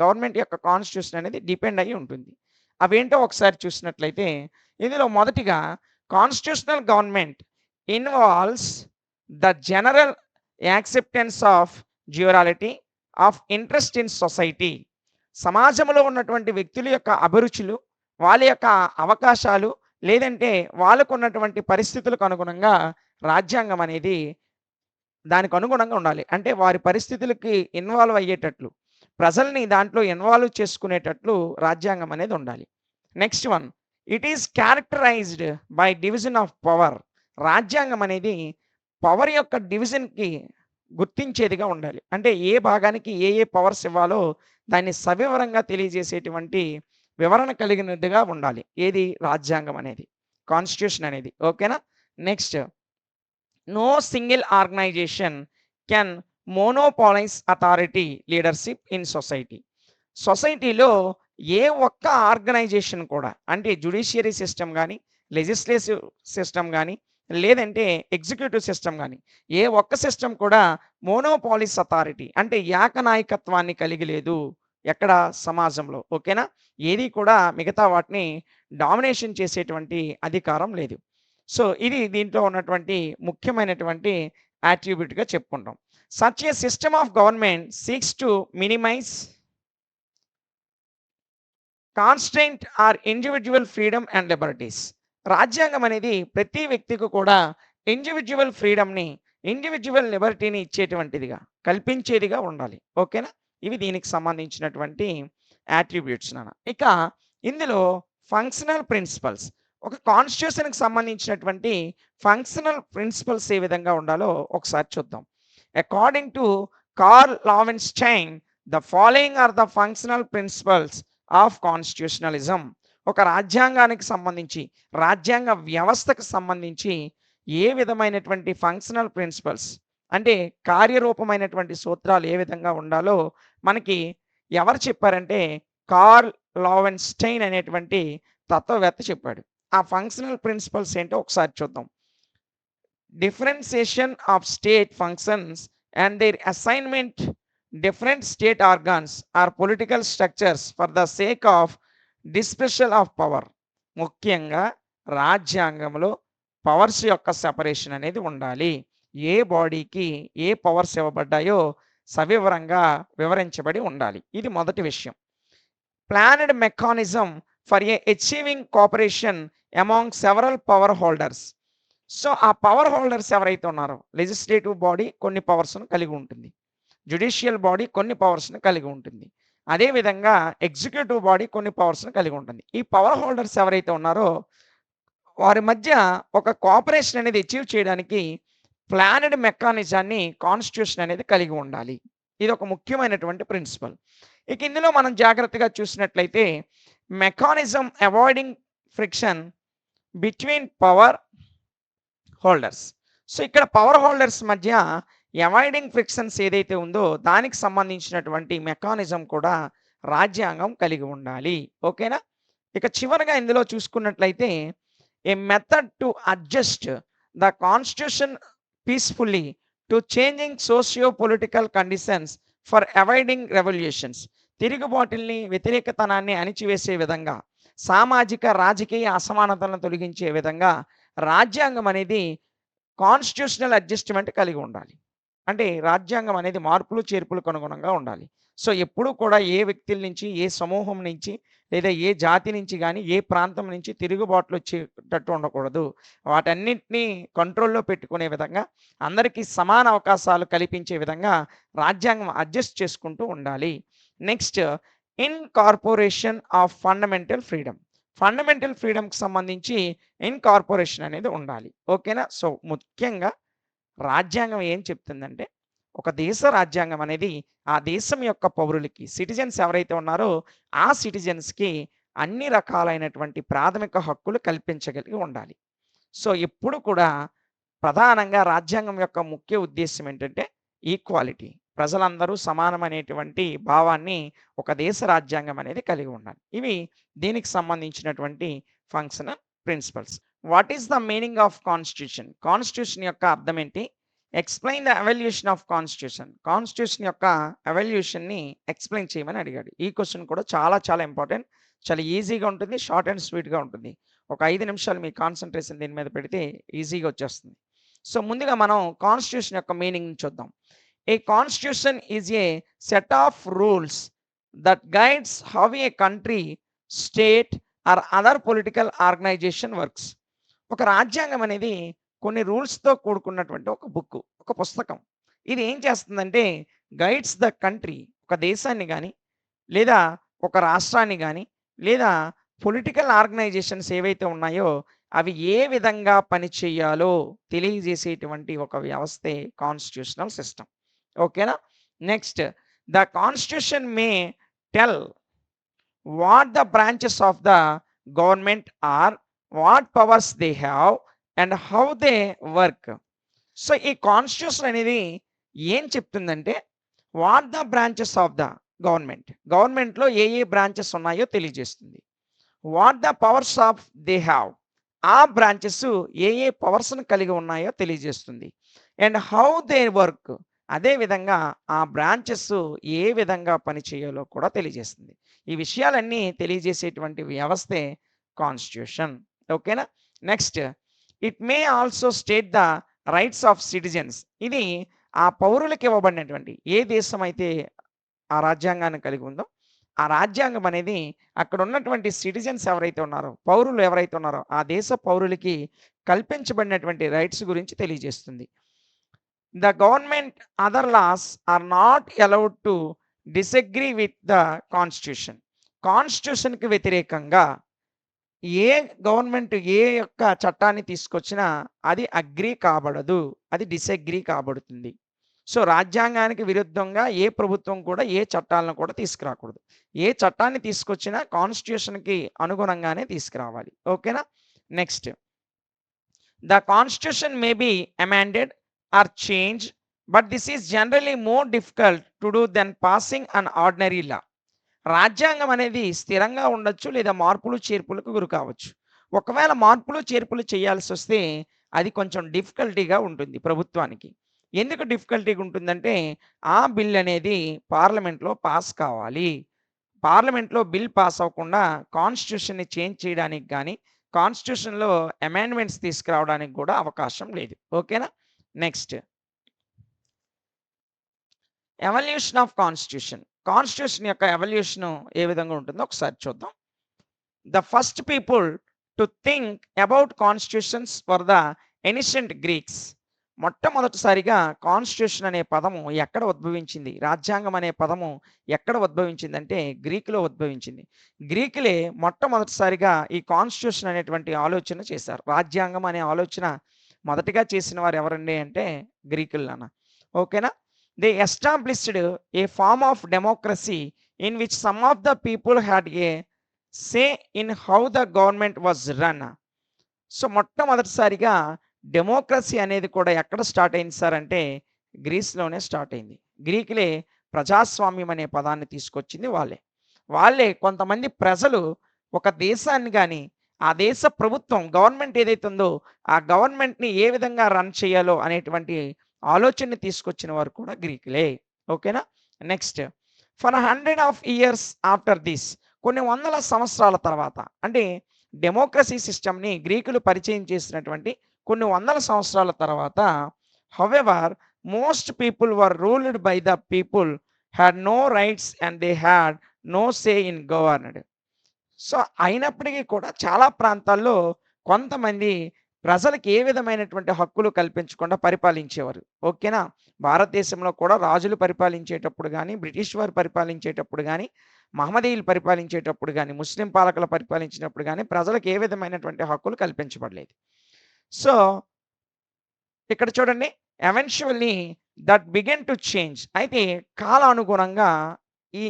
గవర్నమెంట్ యొక్క కాన్స్టిట్యూషన్ అనేది డిపెండ్ అయ్యి ఉంటుంది. అవేంటో ఒకసారి చూసినట్లయితే ఇందులో మొదటిగా constitutional government involves the general acceptance of plurality of interest in society. సమాజంలో ఉన్నటువంటి వ్యక్తుల యొక్క అభిరుచులు, వాళ్ళ యొక్క అవకాశాలు, లేదంటే వాళ్ళకు ఉన్నటువంటి పరిస్థితులకు అనుగుణంగా రాజ్యాంగం అనేది దానికి అనుగుణంగా ఉండాలి. అంటే వారి పరిస్థితులకి ఇన్వాల్వ్ అయ్యేటట్లు, ప్రజల్ని దాంట్లో ఇన్వాల్వ్ చేసుకునేటట్లు రాజ్యాంగం అనేది ఉండాలి. Next one, it is characterised by division of power. రాజ్యాంగం అనేది పవర్ యొక్క డివిజన్కి గుర్తించేదిగా ఉండాలి. అంటే ఏ భాగానికి ఏ ఏ పవర్స్ ఇవ్వాలో దాన్ని సవివరంగా తెలియజేసేటువంటి వివరణ కలిగినట్టుగా ఉండాలి. ఏది? రాజ్యాంగం అనేది, కాన్స్టిట్యూషన్ అనేది. ఓకేనా? Next no single organization can monopolize authority leadership in society. సొసైటీలో ఏ ఒక్క ఆర్గనైజేషన్ కూడా అంటే జ్యుడిషియరీ సిస్టమ్ గానీ, లెజిస్లేటివ్ సిస్టమ్ గానీ, లేదంటే ఎగ్జిక్యూటివ్ సిస్టమ్ గానీ, ఏ ఒక్క సిస్టమ్ కూడా మోనోపాలిస్ అథారిటీ అంటే ఏకనాయకత్వాన్ని కలిగి లేదు. ఎక్కడ? సమాజంలో. ఓకేనా? ఏది కూడా మిగతా వాటిని డామినేషన్ చేసేటువంటి అధికారం లేదు. సో, ఇది దీంట్లో ఉన్నటువంటి ముఖ్యమైనటువంటి యాట్రిబ్యూట్‌గా చెప్పుకుంటాం. Such a system of government seeks to minimize constraint or individual freedom and liberties. రాజ్యాంగం అనేది ప్రతి వ్యక్తికి కూడా ఇండివిడ్యువల్ ఫ్రీడమ్‌ని, ఇండివిడ్యువల్ లిబర్టీని ఇచ్చేటువంటిదిగా, కల్పించేదిగా ఉండాలి. ఓకేనా? ఇవి దీనికి సంబంధించినటువంటి యాట్రిబ్యూట్స్ నాన్న. ఇక ఇందులో ఫంక్షనల్ ప్రిన్సిపల్స్. ఒక కాన్స్టిట్యూషన్‌కి సంబంధించినటువంటి ఫంక్షనల్ ప్రిన్సిపల్స్ ఏ విధంగా ఉండాలో ఒకసారి చూద్దాం. According to Karl Loewenstein, the following are the functional principles of constitutionalism. ఒక రాజ్యాంగానికి సంబంధించి, రాజ్యాంగ వ్యవస్థకు సంబంధించి ఏ విధమైనటువంటి ఫంక్షనల్ ప్రిన్సిపల్స్ అంటే కార్యరూపమైనటువంటి సూత్రాలు ఏ విధంగా ఉండాలో మనకి ఎవరు చెప్పారంటే కార్ల్ లావెన్‌స్టైన్ అనేటువంటి తత్వవేత్త చెప్పాడు. ఆ ఫంక్షనల్ ప్రిన్సిపల్స్ ఏంటో ఒకసారి చూద్దాం. Differentiation of state functions and their assignment different state organs or political structures for the sake of dispersal of power. ముఖ్యంగా రాజ్యాంగంలో పవర్స్ యొక్క సెపరేషన్ అనేది ఉండాలి. ఏ బాడీకి ఏ పవర్స్ ఇవ్వబడ్డాయో సవివరంగా వివరించబడి ఉండాలి. ఇది మొదటి విషయం. Planned mechanism for a achieving cooperation among several power holders. So ఆ పవర్ హోల్డర్స్ ఎవరైతే ఉన్నారో లెజిస్లేటివ్ బాడీ కొన్ని పవర్స్ను కలిగి ఉంటుంది, జ్యుడిషియల్ బాడీ కొన్ని పవర్స్‌ని కలిగి ఉంటుంది. అదేవిధంగా ఎగ్జిక్యూటివ్ బాడీ కొన్ని పవర్స్‌ని కలిగి ఉంటుంది. ఈ పవర్ హోల్డర్స్ ఎవరైతే ఉన్నారో వారి మధ్య ఒక కోఆపరేషన్ అనేది అచీవ్ చేయడానికి ప్లానెడ్ మెకానిజాన్ని కాన్స్టిట్యూషన్ అనేది కలిగి ఉండాలి. ఇది ఒక ముఖ్యమైనటువంటి ప్రిన్సిపల్. ఇక ఇందులో మనం జాగ్రత్తగా చూసినట్లయితే mechanism avoiding friction between power holders. So ఇక్కడ పవర్ హోల్డర్స్ మధ్య అవాయిడింగ్ ఫ్రిక్షన్స్ ఏదైతే ఉందో దానికి సంబంధించినటువంటి మెకానిజం కూడా రాజ్యాంగం కలిగి ఉండాలి. ఓకేనా? ఇక చివరగా ఇందులో చూసుకున్నట్లయితే a method to adjust the constitution peacefully to changing socio political conditions for avoiding revolutions. తిరుగుబాటుల్ని, వ్యతిరేకతనాన్ని అణిచివేసే విధంగా, సామాజిక రాజకీయ అసమానతలను తొలగించే విధంగా రాజ్యాంగం అనేది కాన్స్టిట్యూషనల్ అడ్జస్ట్‌మెంట్ కలిగి ఉండాలి. అంటే రాజ్యాంగం అనేది మార్పులు, చేర్పులకు అనుగుణంగా ఉండాలి. సో ఎప్పుడూ కూడా ఏ వ్యక్తుల నుంచి, ఏ సమూహం నుంచి, లేదా ఏ జాతి నుంచి గానీ, ఏ ప్రాంతం నుంచి తిరుగుబాట్లు వచ్చేటట్టు ఉండకూడదు. వాటన్నిటిని కంట్రోల్‌లో పెట్టుకునే విధంగా, అందరికీ సమాన అవకాశాలు కల్పించే విధంగా రాజ్యాంగం అడ్జస్ట్ చేసుకుంటూ ఉండాలి. Next incorporation of fundamental freedom. Fundamental ఫ్రీడమ్‌కి సంబంధించి ఇన్‌కార్పొరేషన్ అనేది ఉండాలి. ఓకేనా? సో ముఖ్యంగా రాజ్యాంగం ఏం చెప్తుందంటే ఒక దేశ రాజ్యాంగం అనేది ఆ దేశం యొక్క పౌరులకి, సిటిజన్స్ ఎవరైతే ఉన్నారో ఆ సిటిజన్స్‌కి అన్ని రకాలైనటువంటి ప్రాథమిక హక్కులు కల్పించగలిగి ఉండాలి. సో ఎప్పుడు కూడా ప్రధానంగా రాజ్యాంగం యొక్క ముఖ్య ఉద్దేశ్యం ఏంటంటే ఈక్వాలిటీ. ప్రజలందరూ సమానమనేటువంటి భావాన్ని ఒక దేశ రాజ్యాంగం అనేది కలిగి ఉండాలి. ఇవి దీనికి సంబంధించినటువంటి functional principles. What is the meaning of constitution? Constitution యొక్క అర్థం ఏంటి? Explain the evolution of constitution. Constitution యొక్క ఎవల్యూషన్‌ని ఎక్స్‌ప్లెయిన్ చేయమని అడిగాడు. ఈ క్వెషన్ కూడా చాలా చాలా ఇంపార్టెంట్. చాలా ఈజీగా ఉంటుంది. షార్ట్ అండ్ స్వీట్‌గా ఉంటుంది. ఒక 5 నిమిషాలు మీ కాన్సంట్రేషన్ దీని మీద పెడితే ఈజీగా వచ్చేస్తుంది. సో ముందుగా మనం కాన్స్టిట్యూషన్ యొక్క మీనింగ్‌ని చూద్దాం. A constitution is a set of rules that guides how a country, state or other political organization works. ఒక రాజ్యాంగం అనేది కొన్ని రూల్స్‌తో కూడుకున్నటువంటి ఒక బుక్కు, ఒక పుస్తకం. ఇది ఏం చేస్తుందంటే గైడ్స్ ద కంట్రీ, ఒక దేశాన్ని గానీ, లేదా ఒక రాష్ట్రాన్ని గానీ, లేదా పొలిటికల్ ఆర్గనైజేషన్స్ ఏవైతే ఉన్నాయో అవి ఏ విధంగా పనిచేయాలో తెలియజేసేటువంటి ఒక వ్యవస్థే కాన్స్టిట్యూషనల్ సిస్టమ్. ఓకేనా? Next the constitution May tell what the branches of the government are, what powers they have and how they work. So ఈ కాన్స్టిట్యూషన్ అనేది ఏం చెప్తుందంటే what the branches of the గవర్నమెంట్లో ఏ ఏ బ్రాంచెస్ ఉన్నాయో తెలియజేస్తుంది. What the powers of they have, ఆ బ్రాంచెస్ ఏ ఏ పవర్స్‌ని కలిగి ఉన్నాయో తెలియజేస్తుంది. అండ్ హౌ దే వర్క్, అదే విధంగా ఆ బ్రాంచెస్ ఏ విధంగా పనిచేయాలో కూడా తెలియజేస్తుంది. ఈ విషయాలన్నీ తెలియజేసేటువంటి వ్యవస్థే కాన్స్టిట్యూషన్. ఓకేనా? Next, it may also state the rights of citizens. ఇది ఆ పౌరులకు ఇవ్వబడినటువంటి ఏ దేశం అయితే ఆ రాజ్యాంగాన్ని కలిగి ఉందో ఆ రాజ్యాంగం అనేది అక్కడ ఉన్నటువంటి సిటిజన్స్ ఎవరైతే ఉన్నారో, పౌరులు ఎవరైతే ఉన్నారో ఆ దేశ పౌరులకి కల్పించబడినటువంటి రైట్స్ గురించి తెలియజేస్తుంది. The government other laws are not allowed to disagree with the constitution. కాన్స్టిట్యూషన్కి వ్యతిరేకంగా ఏ గవర్నమెంట్ ఏ యొక్క చట్టాన్ని తీసుకొచ్చినా అది అగ్రీ కాబడదు, అది డిసగ్రీ కాబడుతుంది. సో రాజ్యాంగానికి విరుద్ధంగా ఏ ప్రభుత్వం కూడా ఏ చట్టాలను కూడా తీసుకురాకూడదు. ఏ చట్టాన్ని తీసుకొచ్చినా కాన్స్టిట్యూషన్కి అనుగుణంగానే తీసుకురావాలి. ఓకేనా? Next, the constitution may be amended or change, but this is generally more difficult to do than passing an ordinary law. రాజ్యాంగం అనేది స్థిరంగా ఉండొచ్చు లేదా మార్పులు చేర్పులకు గురి కావచ్చు. ఒకవేళ మార్పులు చేర్పులు చేయాల్సి వస్తే అది కొంచెం డిఫికల్టీగా ఉంటుంది ప్రభుత్వానికి. ఎందుకు డిఫికల్టీగా ఉంటుందంటే ఆ బిల్ అనేది పార్లమెంట్లో పాస్ కావాలి. పార్లమెంట్లో బిల్ పాస్ అవ్వకుండా కాన్స్టిట్యూషన్ని చేంజ్ చేయడానికి కానీ కాన్స్టిట్యూషన్లో అమెండ్మెంట్స్ తీసుకురావడానికి కూడా అవకాశం లేదు. ఓకేనా? Next, evolution of constitution. Constitution యొక్క ఎవల్యూషన్ ఏ విధంగా ఉంటుందో ఒకసారి చూద్దాం. The first people to think about constitutions for the ancient Greeks. మొట్టమొదటిసారిగా కాన్స్టిట్యూషన్ అనే పదము ఎక్కడ ఉద్భవించింది, రాజ్యాంగం అనే పదము ఎక్కడ ఉద్భవించిందంటే గ్రీకులో ఉద్భవించింది. గ్రీకులే మొట్టమొదటిసారిగా ఈ కాన్స్టిట్యూషన్ అనేటువంటి ఆలోచన చేశారు. రాజ్యాంగం అనే ఆలోచన మొదటిగా చేసిన వారు ఎవరండి అంటే గ్రీకులన. ఓకేనా? They established a form of democracy in which some of the people had a say in how the government was run. So మొట్టమొదటిసారిగా డెమోక్రసీ అనేది కూడా ఎక్కడ స్టార్ట్ అయింది సార్ అంటే గ్రీస్లోనే స్టార్ట్ అయింది. గ్రీకులే ప్రజాస్వామ్యం అనే పదాన్ని తీసుకొచ్చింది వాళ్ళే. వాళ్ళే కొంతమంది ప్రజలు ఒక దేశాన్ని కానీ ఆ దేశ ప్రభుత్వం గవర్నమెంట్ ఏదైతే ఉందో ఆ గవర్నమెంట్ని ఏ విధంగా రన్ చేయాలో అనేటువంటి ఆలోచనని తీసుకొచ్చిన వారు కూడా గ్రీకులే. ఓకేనా? Next, for 100 of years after this, కొన్ని వందల సంవత్సరాల తర్వాత అంటే డెమోక్రసీ సిస్టమ్ని గ్రీకులు పరిచయం చేసినటువంటి కొన్ని వందల సంవత్సరాల తర్వాత, however most people were ruled by the people, had no rights and they had no say in governed. So అయినప్పటికీ కూడా చాలా ప్రాంతాల్లో కొంతమంది ప్రజలకు ఏ విధమైనటువంటి హక్కులు కల్పించకుండా పరిపాలించేవారు. ఓకేనా? భారతదేశంలో కూడా రాజులు పరిపాలించేటప్పుడు కానీ బ్రిటిష్ వారు పరిపాలించేటప్పుడు కానీ మహమ్మదీయులు పరిపాలించేటప్పుడు కానీ ముస్లిం పాలకులు పరిపాలించినప్పుడు కానీ ప్రజలకు ఏ విధమైనటువంటి హక్కులు కల్పించబడలేదు. సో ఇక్కడ చూడండి, eventually that began to change. అయితే కాలానుగుణంగా ఈ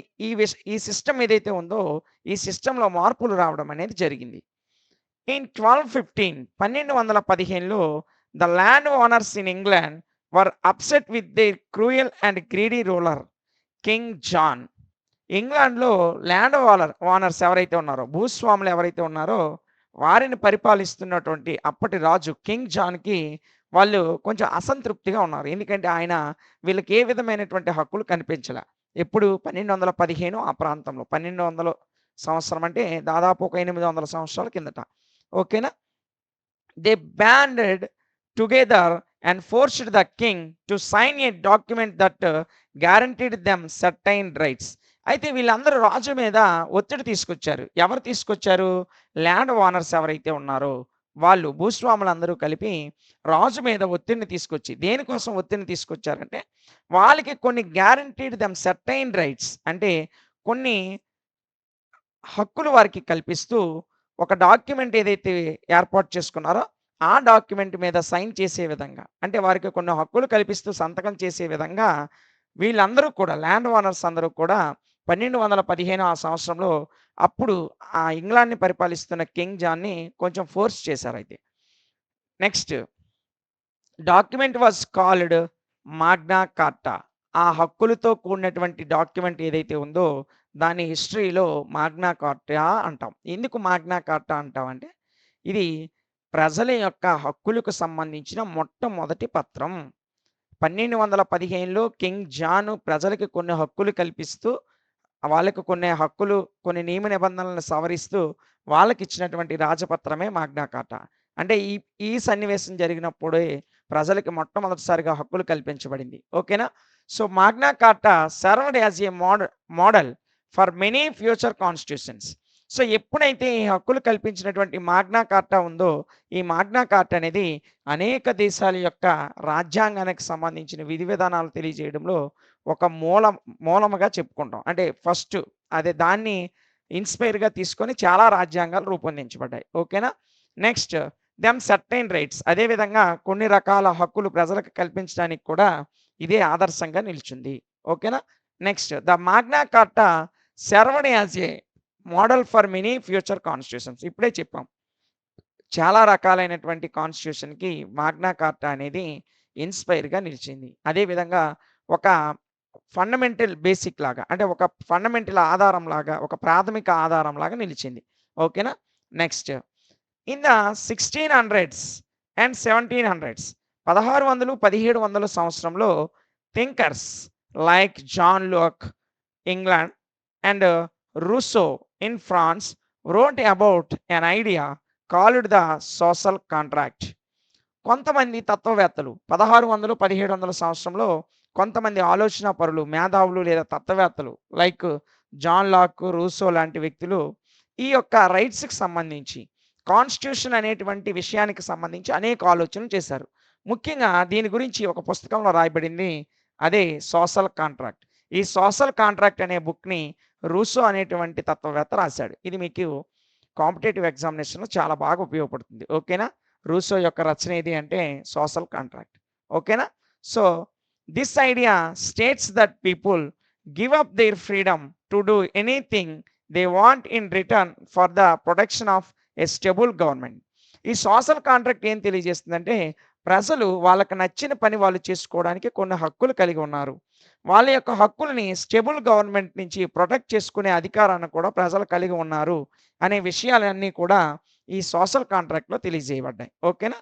ఈ సిస్టమ్ ఏదైతే ఉందో ఈ సిస్టంలో మార్పులు రావడం అనేది జరిగింది. ఇన్ 1215లో the land owners in England were upset with they cruel and greedy ruler King John. ఇంగ్లాండ్లో ల్యాండ్ ఓనర్స్ ఎవరైతే ఉన్నారో భూస్వాములు ఎవరైతే ఉన్నారో వారిని పరిపాలిస్తున్నటువంటి అప్పటి రాజు కింగ్ జాన్కి వాళ్ళు కొంచెం అసంతృప్తిగా ఉన్నారు. ఎందుకంటే ఆయన వీళ్ళకి ఏ విధమైనటువంటి హక్కులు కనిపించలే. ఎప్పుడు 1215 ఆ ప్రాంతంలో 1200 సంవత్సరం అంటే దాదాపు ఒక 800 సంవత్సరాల కిందట. ఓకేనా? They banded together and forced the king to sign a document that guaranteed them certain rights. అయితే వీళ్ళందరూ రాజు మీద ఒత్తిడి తీసుకొచ్చారు. ఎవరు తీసుకొచ్చారు? ల్యాండ్ ఓనర్స్ ఎవరైతే ఉన్నారో వాళ్ళు భూస్వాములందరూ కలిపి రాజు మీద ఒత్తిడిని తీసుకొచ్చి, దేనికోసం ఒత్తిడిని తీసుకొచ్చారంటే వాళ్ళకి కొన్ని గ్యారంటీడ్ దెమ్ సర్టైన్ రైట్స్ అంటే కొన్ని హక్కులు వారికి కల్పిస్తూ ఒక డాక్యుమెంట్ ఏదైతే ఏర్పాటు చేసుకున్నారో ఆ డాక్యుమెంట్ మీద సైన్ చేసే విధంగా, అంటే వారికి కొన్ని హక్కులు కల్పిస్తూ సంతకం చేసే విధంగా వీళ్ళందరూ కూడా ల్యాండ్ ఓనర్స్ అందరూ కూడా 1215 ఆ సంవత్సరంలో అప్పుడు ఆ ఇంగ్లాండ్ని పరిపాలిస్తున్న కింగ్ జాన్ని కొంచెం ఫోర్స్ చేశారు. అయితే next document was called Magna Carta. ఆ హక్కులతో కూడినటువంటి డాక్యుమెంట్ ఏదైతే ఉందో దాన్ని హిస్టరీలో మాగ్నా కార్టా అంటాం. ఎందుకు మాగ్నా కార్టా అంటామంటే ఇది ప్రజల యొక్క హక్కులకు సంబంధించిన మొట్టమొదటి పత్రం. 1215లో కింగ్ జాన్ ప్రజలకి కొన్ని హక్కులు కల్పిస్తూ, వాళ్ళకి కొన్ని హక్కులు, కొన్ని నియమ నిబంధనలను సవరిస్తూ వాళ్ళకిచ్చినటువంటి రాజపత్రమే మాగ్నా కార్టా. అంటే ఈ ఈ సన్నివేశం జరిగినప్పుడే ప్రజలకి మొట్టమొదటిసారిగా హక్కులు కల్పించబడింది. ఓకేనా? So, Magna Carta served as a model for many future constitutions. So, ఎప్పుడైతే ఈ హక్కులు కల్పించినటువంటి మాగ్నా కార్టా ఉందో, ఈ మాగ్నా కార్టా అనేది అనేక దేశాల యొక్క రాజ్యాంగానికి సంబంధించిన విధి విధానాలు తెలియజేయడంలో ఒక మూలముగా చెప్పుకుంటాం. అంటే ఫస్ట్ అదే దాన్ని ఇన్‌స్పైర్‌గా తీసుకొని చాలా రాజ్యాంగాలు రూపొందించబడ్డాయి. ఓకేనా? Next certain rights. అదే విధంగా కొన్ని రకాల హక్కులు ప్రజలకు కల్పించడానికి కూడా ఇదే ఆదర్శంగా నిలిచింది. ఓకేనా? Next the Magna Carta served as a model for many future constitutions. ఇప్పుడే చెప్పాం. చాలా రకాలైనటువంటి కాన్స్టిట్యూషన్‌కి మాగ్నా కార్టా అనేది ఇన్‌స్పైర్‌గా నిలిచింది. అదే విధంగా ఒక ఫండమెంటల్ బేసిక్ లాగా, అంటే ఒక ఫండమెంటల్ ఆధారం లాగా, ఒక ప్రాథమిక ఆధారం లాగా నిలిచింది. ఓకేనా? Next in the 1600s and 1700s 1600, 1700 సంవత్సరంలో thinkers like John Locke England and Rousseau in France wrote about an idea called the social contract. కొంతమంది తత్వవేత్తలు 1600, 1700 సంవత్సరంలో కొంతమంది ఆలోచన పరులు, మేధావులు లేదా తత్వవేత్తలు లైక్ జాన్ లాక్, రూసో లాంటి వ్యక్తులు ఈ యొక్క రైట్స్‌కి సంబంధించి, కాన్స్టిట్యూషన్ అనేటువంటి విషయానికి సంబంధించి అనేక ఆలోచనలు చేశారు. ముఖ్యంగా దీని గురించి ఒక పుస్తకంలో రాయబడింది. అదే సోషల్ కాంట్రాక్ట్. ఈ సోషల్ కాంట్రాక్ట్ అనే బుక్‌ని రూసో అనేటువంటి తత్వవేత్త రాశాడు. ఇది మీకు కాంపిటేటివ్ ఎగ్జామినేషన్‌లో చాలా బాగా ఉపయోగపడుతుంది. ఓకేనా? రూసో యొక్క రచన ఏది అంటే సోషల్ కాంట్రాక్ట్. ఓకేనా? So, this idea states that people give up their freedom to do anything they want in return for the protection of a stable government. ఈ సోషల్ కాంట్రాక్ట్ ఏం తెలియజేస్తుందంటే ప్రజలు వాళ్ళకి నచ్చిన పని వాళ్ళు చేసుకోవడానికి కొన్ని హక్కులు కలిగి ఉన్నారు. వాళ్ళ యొక్క హక్కుల్ని స్టేబుల్ గవర్నమెంట్ నుంచి ప్రొటెక్ట్ చేసుకునే అధికారాన్ని కూడా ప్రజలు కలిగి ఉన్నారు అనే విషయాలన్నీ కూడా ఈ సోషల్ కాంట్రాక్ట్‌లో తెలియజేయబడ్డాయి. ఓకేనా?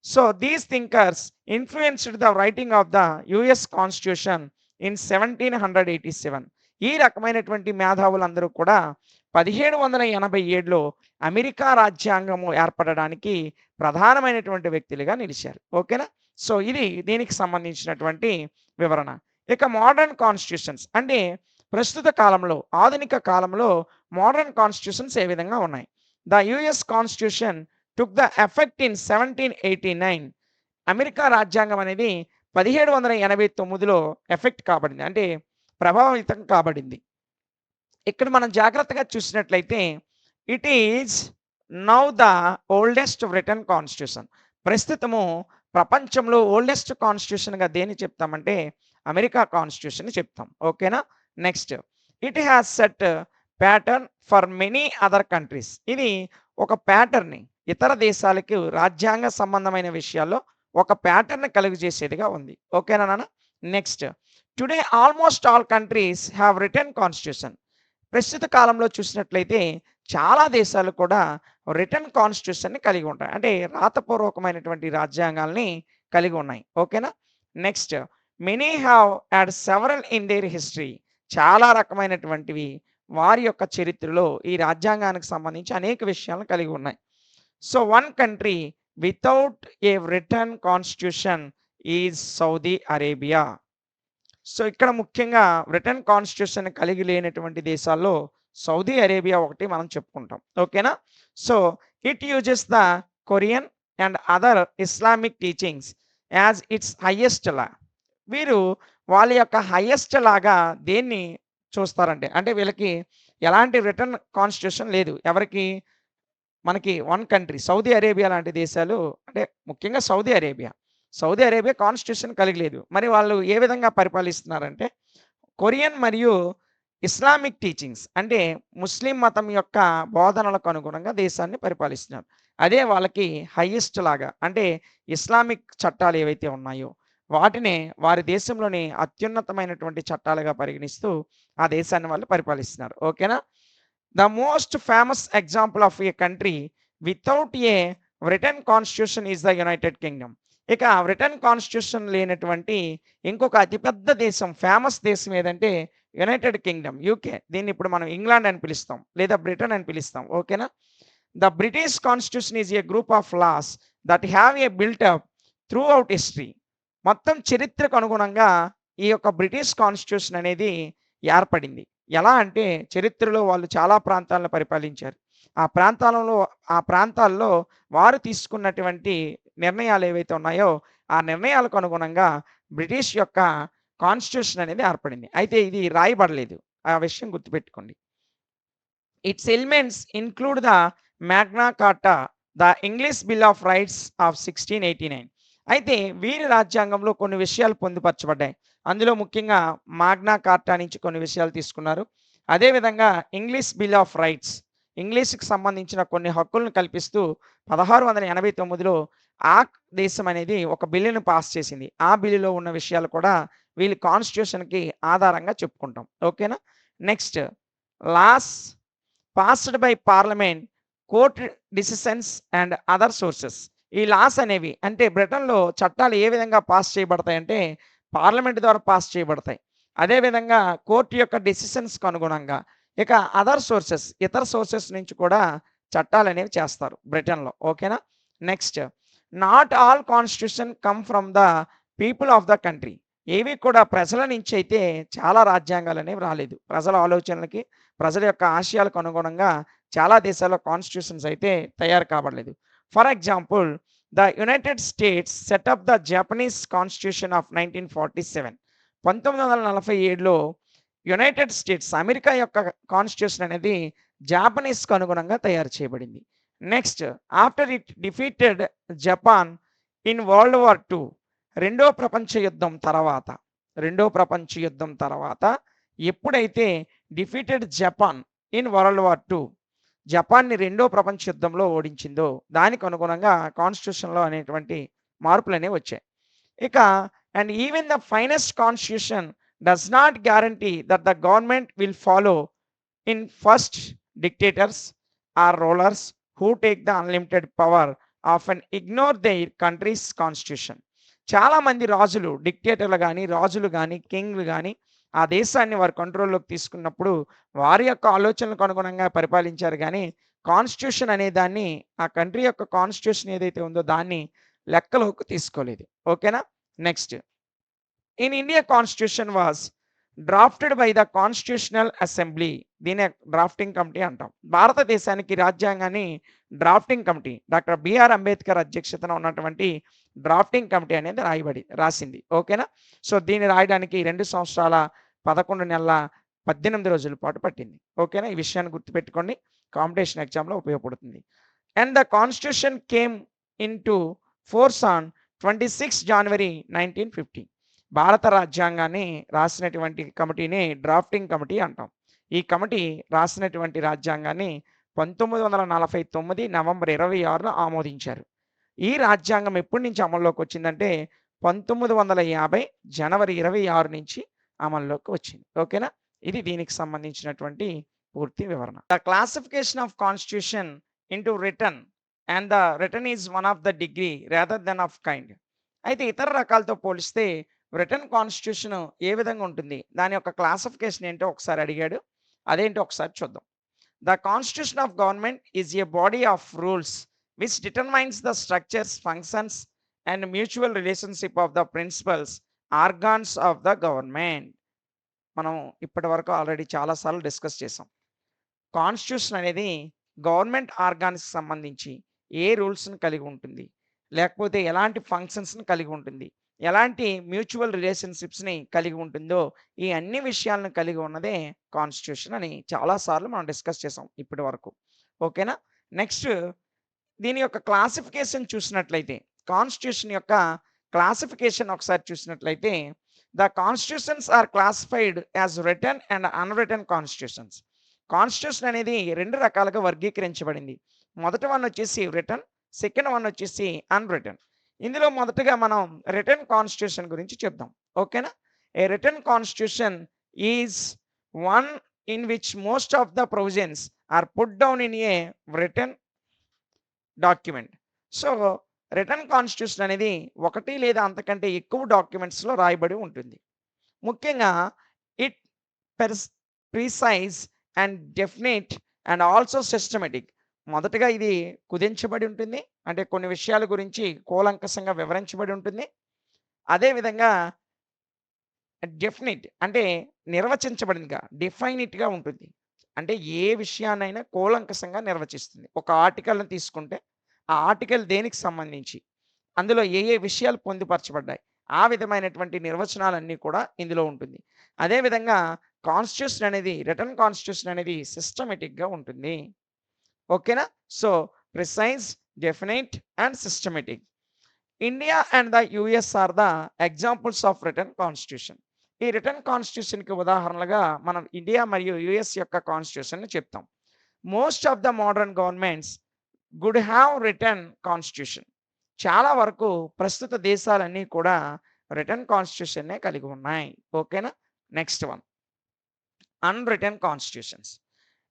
So, these thinkers influenced the writing of the US constitution in 1787. ఈ రకమైనటువంటి మేధావులందరూ కూడా 1787లో అమెరికా రాజ్యాంగము ఏర్పడడానికి ప్రధానమైనటువంటి వ్యక్తులుగా నిలిచారు. ఓకేనా? సో, ఇది దీనికి సంబంధించినటువంటి వివరణ. ఇక మోడర్న్ కాన్స్టిట్యూషన్స్ అంటే ప్రస్తుత కాలంలో, ఆధునిక కాలంలో మోడర్న్ కాన్స్టిట్యూషన్స్ ఏ విధంగా ఉన్నాయి. The US constitution took the effect in 1789. America రాజ్యాంగం అనేది 1789లో ఎఫెక్ట్ కాబడింది. అంటే ప్రభావితం కాబడింది. ఇక్కడ మనం జాగ్రత్తగా చూసినట్లయితే it is now the oldest written constitution. ప్రస్తుతము ప్రపంచంలో ఓల్డెస్ట్ కాన్స్టిట్యూషన్‌గా దేన్ని చెప్తామంటే అమెరికా కాన్స్టిట్యూషన్‌ని చెప్తాం. ఓకేనా? Next it has set pattern for many other countries. ఇది ఒక ప్యాటర్న్‌ని ఇతర దేశాలకు రాజ్యాంగ సంబంధమైన విషయాల్లో ఒక ప్యాటర్న్ కలుగజేసేదిగా ఉంది. ఓకేనా నాన్న? Next today almost all countries have written constitution. ప్రస్తుత కాలంలో చూసినట్లయితే చాలా దేశాలు కూడా రిటన్ కాన్స్టిట్యూషన్‌ని కలిగి ఉంటాయి. అంటే రాతపూర్వకమైనటువంటి రాజ్యాంగాల్ని కలిగి ఉన్నాయి. ఓకేనా? Next many have had several in their history. చాలా రకమైనటువంటివి వారి యొక్క చరిత్రలో ఈ రాజ్యాంగానికి సంబంధించి అనేక విషయాలను కలిగి ఉన్నాయి. So, one country without a written constitution is Saudi Arabia. So, ఇక్కడ ముఖ్యంగా రిటన్ కాన్స్టిట్యూషన్ కలిగి లేనటువంటి దేశాల్లో సౌదీ అరేబియా ఒకటి మనం చెప్పుకుంటాం. ఓకేనా? So, it uses the Korean and other Islamic teachings as it's highest లా. వీరు వాళ్ళ యొక్క హైయెస్ట్ లాగా దేన్ని చూస్తారంటే, అంటే వీళ్ళకి ఎలాంటి రిటన్ కాన్స్టిట్యూషన్ లేదు. ఎవరికి? మనకి వన్ కంట్రీ సౌదీ అరేబియా లాంటి దేశాలు, అంటే ముఖ్యంగా Saudi Arabia. Saudi Arabia constitution కలిగి లేదు. మరి వాళ్ళు ఏ విధంగా పరిపాలిస్తున్నారంటే కొరియన్ మరియు ఇస్లామిక్ టీచింగ్స్, అంటే ముస్లిం మతం యొక్క బోధనలకు అనుగుణంగా దేశాన్ని పరిపాలిస్తున్నారు. అదే వాళ్ళకి హైయెస్ట్ లాగా, అంటే ఇస్లామిక్ చట్టాలు ఏవైతే ఉన్నాయో వాటినే వారి దేశంలోని అత్యున్నతమైనటువంటి చట్టాలుగా పరిగణిస్తూ ఆ దేశాన్ని వాళ్ళు పరిపాలిస్తున్నారు. ఓకేనా? The most famous example of a country without a written constitution is the United Kingdom. ఇక రిటన్ కాన్స్టిట్యూషన్ లేనటువంటి ఇంకొక అతిపెద్ద దేశం, ఫేమస్ దేశం ఏదంటే యునైటెడ్ కింగ్డమ్, యూకే. దీన్ని ఇప్పుడు మనం ఇంగ్లాండ్ అని పిలుస్తాం, లేదా బ్రిటన్ అని పిలుస్తాం. ఓకేనా? The British constitution is a group of laws that have a built up throughout history. మొత్తం చరిత్రకు అనుగుణంగా ఈ యొక్క బ్రిటిష్ కాన్స్టిట్యూషన్ అనేది ఏర్పడింది. ఎలా అంటే చరిత్రలో వాళ్ళు చాలా ప్రాంతాలను పరిపాలించారు. ఆ ప్రాంతాల్లో వారు తీసుకున్నటువంటి నిర్ణయాలు ఏవైతే ఉన్నాయో ఆ నిర్ణయాలకు అనుగుణంగా బ్రిటిష్ యొక్క కాన్స్టిట్యూషన్ అనేది ఏర్పడింది. అయితే ఇది రాయబడలేదు. ఆ విషయం గుర్తుపెట్టుకోండి. It's elements include the Magna కార్టా, the English bill of rights of 1689. అయితే వీరి రాజ్యాంగంలో కొన్ని విషయాలు పొందుపరచబడ్డాయి. అందులో ముఖ్యంగా మాగ్నా కార్టా నుంచి కొన్ని విషయాలు తీసుకున్నారు. అదేవిధంగా ఇంగ్లీష్ బిల్ ఆఫ్ రైట్స్, ఇంగ్లీష్‌కి సంబంధించిన కొన్ని హక్కులను కల్పిస్తూ 1689లో ఆ దేశం అనేది ఒక బిల్లును పాస్ చేసింది. ఆ బిల్లులో ఉన్న విషయాలు కూడా వీళ్ళు కాన్స్టిట్యూషన్‌కి ఆధారంగా చెప్పుకుంటాం. ఓకేనా? Next, laws passed by parliament, court decisions and other sources. ఈ లాస్ అనేవి అంటే బ్రిటన్‌లో చట్టాలు ఏ విధంగా పాస్ చేయబడతాయంటే పార్లమెంట్ ద్వారా పాస్ చేయబడతాయి. అదేవిధంగా కోర్ట్ యొక్క డెసిషన్స్‌కి అనుగుణంగా. ఇక అదర్ సోర్సెస్, ఇతర సోర్సెస్ నుంచి కూడా చట్టాలనేవి చేస్తారు బ్రిటన్‌లో. ఓకేనా? Next, not all constitution come from the people of the country. ఏవి కూడా ప్రజల నుంచి అయితే చాలా రాజ్యాంగాలనేవి రాలేదు. ప్రజల ఆలోచనలకి, ప్రజల యొక్క ఆశయాలకు అనుగుణంగా చాలా దేశాల్లో కాన్స్టిట్యూషన్స్ అయితే తయారు కాబడలేదు. For example, the United States set up the Japanese constitution of 1947. 1947లో యునైటెడ్ స్టేట్స్, అమెరికా యొక్క కాన్స్టిట్యూషన్ అనేది జాపనీస్‌కు అనుగుణంగా తయారు చేయబడింది. Next, after it defeated Japan in World War II. రెండో ప్రపంచ యుద్ధం తర్వాత, రెండో ప్రపంచ యుద్ధం తర్వాత ఎప్పుడైతే defeated Japan in World War II, జపాన్‌ని రెండో ప్రపంచ యుద్ధంలో ఓడించిందో దానికి అనుగుణంగా కాన్స్టిట్యూషన్‌లో అనేటువంటి మార్పులనేవి వచ్చాయి. ఇక and even the finest constitution does not guarantee that the government will follow in first dictators or rulers who take the unlimited power of and ignore their country's constitution. చాలామంది రాజులు, డిక్టేటర్లు కానీ, రాజులు కానీ, కింగ్లు కానీ ఆ దేశాన్ని వారి కంట్రోల్లోకి తీసుకున్నప్పుడు వారి యొక్క ఆలోచనలకు అనుగుణంగా పరిపాలించారు కానీ కాన్స్టిట్యూషన్ అనే దాన్ని, ఆ కంట్రీ యొక్క కాన్స్టిట్యూషన్ ఏదైతే ఉందో దాన్ని లెక్కలోకి తీసుకోలేదు. ఓకేనా? Next, in India constitution was drafted by the constitutional assembly. దీనే డ్రాఫ్టింగ్ కమిటీ అంటాం. భారతదేశానికి రాజ్యాంగాన్ని drafting committee, doctor B R Ambedkar అధ్యక్షతన ఉన్నటువంటి డ్రాఫ్టింగ్ కమిటీ అనేది రాసింది. ఓకేనా? సో దీన్ని రాయడానికి 2 సంవత్సరాల 11 నెలల 18 రోజుల పాటు పట్టింది. ఓకేనా? ఈ విషయాన్ని గుర్తుపెట్టుకోండి, కాంపిటీషన్ ఎగ్జామ్లో ఉపయోగపడుతుంది. And the constitution came into force on 26 జనవరి 1950. భారత రాజ్యాంగాన్ని రాసినటువంటి కమిటీని డ్రాఫ్టింగ్ కమిటీ అంటాం. ఈ కమిటీ రాసినటువంటి రాజ్యాంగాన్ని 1949 నవంబర్ 26న ఆమోదించారు. ఈ రాజ్యాంగం ఎప్పటి నుంచి అమల్లోకి వచ్చిందంటే 1950 జనవరి 26 నుంచి అమల్లోకి వచ్చింది. ఓకేనా? ఇది దీనికి సంబంధించినటువంటి పూర్తి వివరణ. The classification of constitution into written and the written is one of the degree rather than of kind. అయితే ఇతర రకాలతో పోలిస్తే రిటన్ కాన్స్టిట్యూషన్ ఏ విధంగా ఉంటుంది, దాని యొక్క క్లాసిఫికేషన్ ఏంటో ఒకసారి అడిగాడు. అదేంటో ఒకసారి చూద్దాం. The constitution of government is a body of rules which determines the structures, functions and mutual relationship of the principals, organs of the government. మనం ఇప్పటి వరకు ఆల్రెడీ చాలాసార్లు డిస్కస్ చేసాం. కాన్స్టిట్యూషన్ అనేది గవర్నమెంట్ ఆర్గాన్స్కి సంబంధించి ఏ రూల్స్ని కలిగి ఉంటుంది, లేకపోతే ఎలాంటి ఫంక్షన్స్ని కలిగి ఉంటుంది, ఎలాంటి మ్యూచువల్ రిలేషన్షిప్స్ని కలిగి ఉంటుందో ఈ అన్ని విషయాలను కలిగి ఉన్నదే కాన్స్టిట్యూషన్ అని చాలాసార్లు మనం డిస్కస్ చేసాం ఇప్పటి వరకు. ఓకేనా? నెక్స్ట్, దీని యొక్క క్లాసిఫికేషన్ చూసినట్లయితే, కాన్స్టిట్యూషన్ యొక్క క్లాసిఫికేషన్ ఒకసారి చూసినట్లయితే, the constitutions are classified as written and unwritten constitutions. Constitution అనేది 2 రకాలుగా వర్గీకరించబడింది. మొదటి వన్ వచ్చేసి రిటన్, సెకండ్ వన్ వచ్చేసి అన్రిటన్. ఇందులో మొదటగా మనం రిటన్ కాన్స్టిట్యూషన్ గురించి చెప్దాం. ఓకేనా? A written constitution is one in which most of the provisions are put down in a written document. So, written constitution అనేది ఒకటి లేదా అంతకంటే ఎక్కువ డాక్యుమెంట్స్‌లో రాయబడి ఉంటుంది. ముఖ్యంగా ఇట్ పెర్స్ precise and definite and also systematic. మొదటగా ఇది కుదించబడి ఉంటుంది. అంటే కొన్ని విషయాల గురించి కూలంకషంగా వివరించబడి ఉంటుంది. అదే విధంగా డెఫినిట్ అంటే నిర్వచించబడిందిగా, డిఫైనిట్‌గా ఉంటుంది. అంటే ఏ విషయాన్నైనా కూలంకషంగా నిర్వచిస్తుంది. ఒక ఆర్టికల్‌ని తీసుకుంటే, ఆ ఆర్టికల్ దేనికి సంబంధించి, అందులో ఏ ఏ విషయాలు పొందుపరచబడ్డాయి, ఆ విధమైనటువంటి నిర్వచనాలన్నీ కూడా ఇందులో ఉంటుంది. అదే విధంగా కాన్స్టిట్యూషన్ అనేది, రిటన్ కాన్స్టిట్యూషన్ అనేది సిస్టమాటిక్‌గా ఉంటుంది. ఓకేనా? So, precise, definite and systematic. India and the US are the examples of written constitution. ఈ రిటన్ కాన్స్టిట్యూషన్‌కి ఉదాహరణలుగా మనం ఇండియా మరియు యుఎస్ యొక్క కాన్స్టిట్యూషన్‌ని చెప్తాం. Most of the modern governments would have written constitution. చాలా వరకు ప్రస్తుత దేశాలన్నీ కూడా రిటన్ కాన్స్టిట్యూషన్‌నే కలిగి ఉన్నాయి. ఓకేనా? Next one, unwritten constitutions.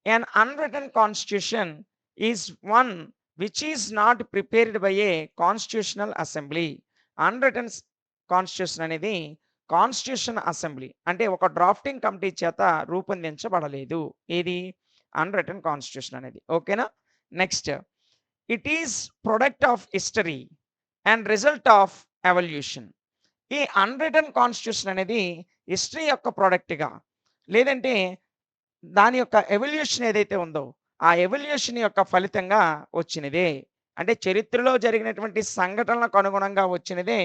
An unwritten constitution is one which is not prepared by a constitutional assembly. Unwritten constitution అనేది కాన్స్టిట్యూషన్ అసెంబ్లీ అంటే ఒక డ్రాఫ్టింగ్ కమిటీ చేత రూపొందించబడలేదు. ఇది అన్రిటన్ కాన్స్టిట్యూషన్ అనేది. ఓకేనా? Next, it is product of history and result of evolution. ఈ అన్రిటన్ కాన్స్టిట్యూషన్ అనేది హిస్టరీ యొక్క ప్రోడక్ట్‌గా, లేదంటే దాని యొక్క ఎవల్యూషన్ ఏదైతే ఉందో, ఆ ఎవల్యూషన్ యొక్క ఫలితంగా వచ్చినదే. అంటే చరిత్రలో జరిగినటువంటి సంఘటనలకు అనుగుణంగా వచ్చినదే